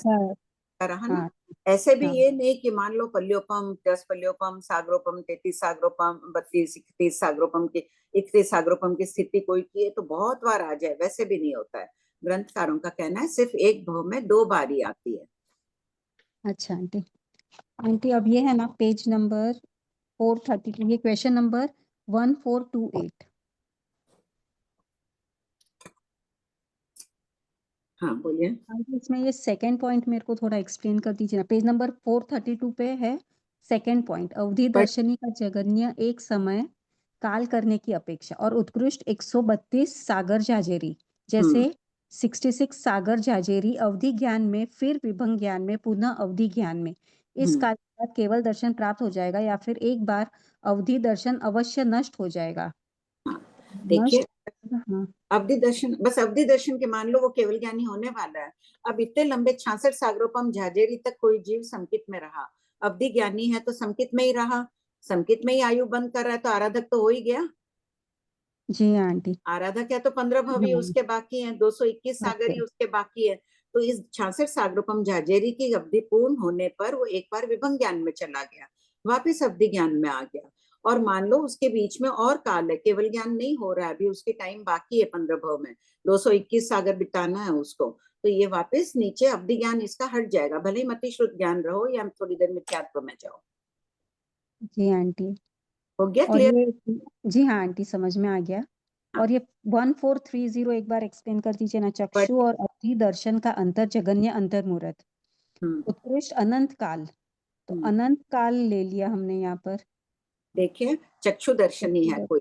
रहा ना। ऐसे भी ये नहीं कि मान लो पल्योपम 10 पल्योपम सागरोपम 33 सागरोपम 32 31 सागरोपम की 31 सागरोपम की स्थिति कोई की है तो बहुत बार आ जाए, वैसे भी नहीं होता है। ग्रंथकारों का कहना है सिर्फ एक भव में 2 बार ही आती है। अच्छा आंटी अब ये है ना पेज नंबर 432, ये क्वेश्चन नंबर 1428। हाँ बोलिए। इसमें ये सेकंड पॉइंट मेरे को थोड़ा एक्सप्लेन कर दीजिए ना। पेज नंबर 432 पे है सेकंड पॉइंट, अवधि दर्शनी का जगन्य एक समय काल करने की अपेक्षा और उत्कृष्ट 132 सागर जाजेरी, जैसे 66 सागर जाजेरी अवधि ज्ञान में, फिर विभंग ज्ञान में, पुनः अवधि ज्ञान में इस काल के बाद केवल दर्शन प्राप्त हो जाएगा या फिर एक बार अवधि दर्शन अवश्य नष्ट हो जाएगा? देखिए हाँ अवधि दर्शन, बस अवधि दर्शन के मान लो वो केवल ज्ञानी होने वाला है। अब इतने लंबे 66 सागरोपम झाजेरी तक कोई जीव समकित में रहा, अवधि ज्ञानी है तो समकित में ही रहा, समकित में ही आयु बंद कर रहा है, तो आराधक तो हो ही गया। जी आंटी। आराधक है तो 15 भवी हाँ, उसके बाकी हैं, 221 सागर ही उसके बाकी है। तो इस 66 सागरोपम झाजेरी की अवधि पूर्ण होने पर वो एक बार विभंग ज्ञान में चला गया, वापिस अवधि ज्ञान में आ गया। और मान लो उसके बीच में और काल है, केवल ज्ञान नहीं हो रहा है अभी, उसके टाइम बाकी है 15 भव में, 221 सागर बिताना है उसको, तो ये वापस नीचे अवधि ज्ञान इसका हट जाएगा, भले ही मति श्रुत ज्ञान रहो या थोड़ी देर मिथ्यात्व में जाओ। जी आंटी। हो गया और क्लियर? ये जी हाँ आंटी, समझ में आ गया। और ये 1430 एक बार एक्सप्लेन कर दीजिए ना। चक्षु और अवधि दर्शन का अंतर जगन्य अंतर मूर्त, उत्कृष्ट अनंत काल, तो अनंत काल ले लिया हमने यहाँ पर। देखिए चक्षु दर्शनी है कोई,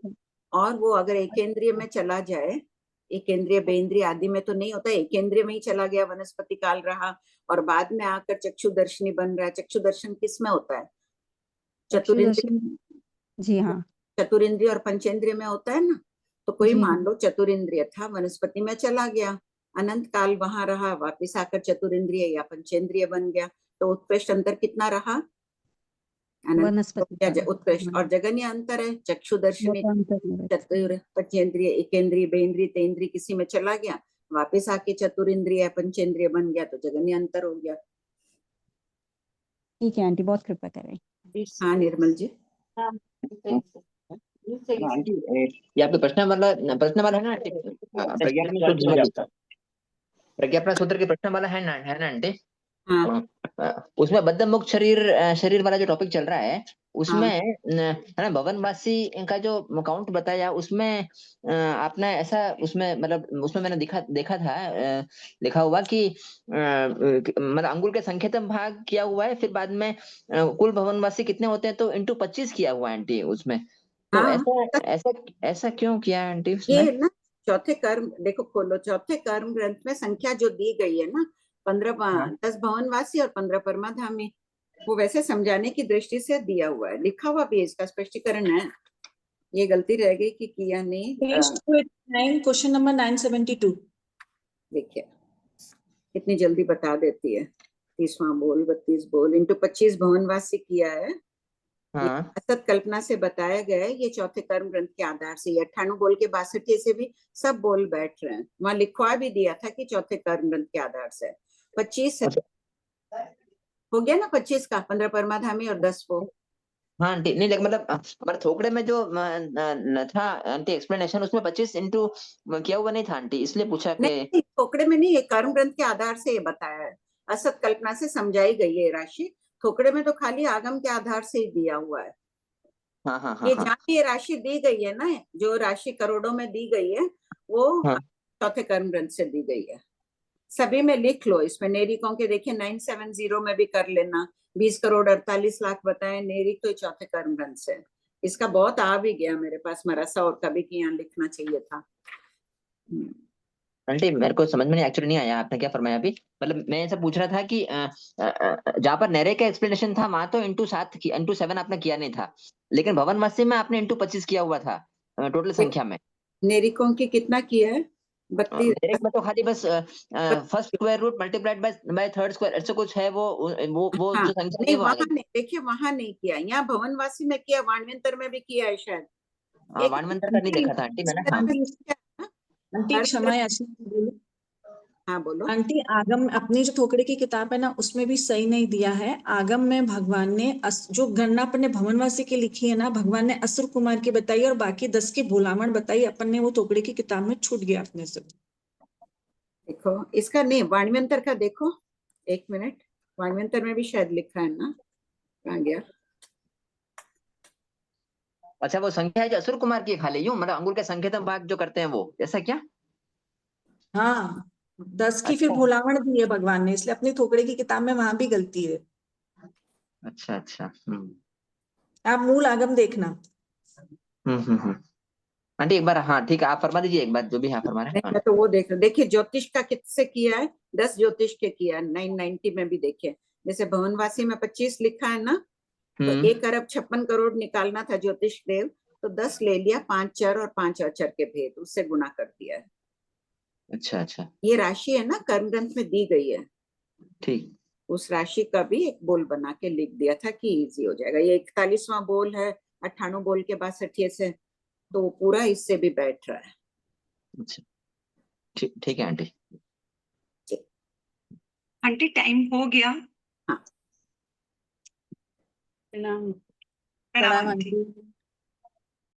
और वो अगर एकेंद्रिय में चला जाए, एकेंद्रिय बेंद्रिय आदि में तो नहीं होता, एकेंद्रिय में ही चला गया, वनस्पति काल रहा और बाद में आकर चक्षु दर्शनी बन रहा है। चक्षु दर्शन किस में होता है? चतुरिंद्रिय, जी हाँ, चतुरिंद्रिय और पंचेंद्रिय में होता है ना। तो कोई जी मान हाँ। लो चतुरिंद्रिय था, वनस्पति में चला गया, अनंत काल वहां रहा, वापिस आकर चतुरिंद्रिय या पंचेंद्रिय बन गया, तो उत्कृष्ट अंतर कितना रहा? वनस्पति काल। उत्कृष्ट। और जगन्य अंतर है, चक्षु दर्शनी, चतुर, पंचेंद्रिय, एकेंद्रिय, बेंद्रिय, तेंद्रिय किसी में चला गया, वापिस आके चतुरिंद्रिय पंचेंद्रिय बन गया, तो जगन्य अंतर हो गया। ठीक है आंटी, बहुत कृपा करें। हाँ निर्मल जी। आंटी ये आपके प्रश्न वाला है ना आंटी? प्रज्ञापना सूत्र के प्रश्न वाला है ना आंटी? उसमें बद्ध मुक्त शरीर वाला जो टॉपिक चल रहा है उसमें है ना, भवनवासी का जो काउंट बताया उसमें आपने ऐसा उसमें मतलब उसमें मैंने देखा था लिखा हुआ कि मतलब अंगुल के संख्यातम भाग किया हुआ है, फिर बाद में कुल भवनवासी कितने होते हैं तो इंटू 25 किया हुआ है आंटी उसमें। तो ऐसा क्यों किया है आंटी उसमें? ये ना चौथे कर्म, देखो खोलो, चौथे कर्म ग्रंथ में संख्या जो दी गई है ना, 10 भवनवासी और 15 परमाधामी, वो वैसे समझाने की दृष्टि से दिया हुआ है, लिखा हुआ भी इसका स्पष्टीकरण है। ये गलती रह गई कि किया नहीं। क्वेश्चन नंबर 972 देखिए कितनी जल्दी बता देती है। 30वां बोल, 32 बोल इंटू 25 भवनवासी किया है। असत कल्पना से बताया गया है, ये चौथे कर्म ग्रंथ के आधार से। 98 बोल के 62 से भी सब बोल बैठ रहे हैं, वहां लिखवा भी दिया था कि चौथे कर्म ग्रंथ के आधार से। 25 हो गया ना, 25 का 15 परमाधामी और 10 वो। हाँ आंटी, नहीं मतलब हमारे थोकड़े में जो था आंटी एक्सप्लेनेशन, उसमें 25 इंटू किया हुआ नहीं था आंटी, इसलिए पूछा कि नहीं, थोकड़े में नहीं, ये कर्म ग्रंथ के आधार से ये बताया है, असत कल्पना से समझाई गई है राशि। थोकड़े में तो खाली आगम के आधार से ही दिया हुआ है। ये जहाँ भी ये राशि दी गई है ना, जो राशि करोड़ों में दी गई है वो चौथे कर्म ग्रंथ से दी गई है। सभी में लिख लो, इसमें नेरिकों के देखिए 970 में भी कर लेना, 20 करोड़ 48 लाख बताए नेरिक, तो चौथे कर्म ग्रंथ से। इसका बहुत आ भी गया मेरे पास मरासा और कभी कि यहाँ लिखना चाहिए था। आंटी मेरे को समझ में नहीं एक्चुअली नहीं आया आपने क्या फरमाया अभी। मतलब मैं ऐसा पूछ रहा था कि जहाँ पर नेरे का एक्सप्लेनेशन था वहां तो इंटू 7 आपने किया नहीं था, लेकिन भवनवासी में आपने इंटू 25 किया हुआ था टोटल संख्या में। नेरिकों की कितना किया है? 32 में तो खाली बस first square root multiplied by third square ऐसा कुछ है, वो जो संख्या नहीं, वहां नहीं, देखिए वहां नहीं किया, यहाँ भवनवासी में किया, वाणवंतर में भी किया है शायद। वाणवंतर का नहीं देखा था आंटी मैंने। आंटी क्षमा हाँ बोलो। आंटी, आगम अपनी जो थोकड़े की किताब है ना उसमें भी सही नहीं दिया है। आगम में भगवान ने जो गणना अपन ने भवनवासी की लिखी है ना, भगवान ने असुर कुमार की बताई और बाकी 10 की भोलामण बताई, अपन ने वो थोकड़े की किताब में छूट गया अपने से। देखो इसका नहीं, वाणवंतर का देखो, 1 मिनट, वाणवंतर में भी शायद लिखा है ना, कहाँ गया? अच्छा वो संख्या है जो असुर कुमार की खाली यूं मतलब अंगुल के संकेतम भाग जो करते हैं वो, ऐसा क्या? हाँ 10 की फिर भोलामण दी है भगवान ने, इसलिए अपनी थोकड़े की किताब में वहां भी गलती है। अच्छा आप मूल आगम देखना। आंटी एक बार, हाँ ठीक है आप फरमा दीजिए एक बार जो भी हाँ फरमा रहे हैं। तो वो देख रहे, देखिए ज्योतिष का किससे किया है, 10 ज्योतिष के किया है। 990 में भी देखिए, जैसे भवनवासी में 25 लिखा है ना, तो 1 अरब 56 करोड़ निकालना था ज्योतिष देव, तो 10 ले लिया, 5 चर और 5 अचर के भेद, उससे गुना कर दिया है। अच्छा अच्छा ये राशि है ना कर्म ग्रंथ में दी गई है, ठीक। उस राशि का भी एक बोल बना के लिख दिया था कि इजी हो जाएगा। ये 41वां बोल है 98 बोल के बाद 60 से, तो पूरा इससे भी बैठ रहा है। अच्छा ठीक है आंटी। आंटी टाइम हो गया। प्रणाम प्रणाम प्रणाम आंटी। आंटी।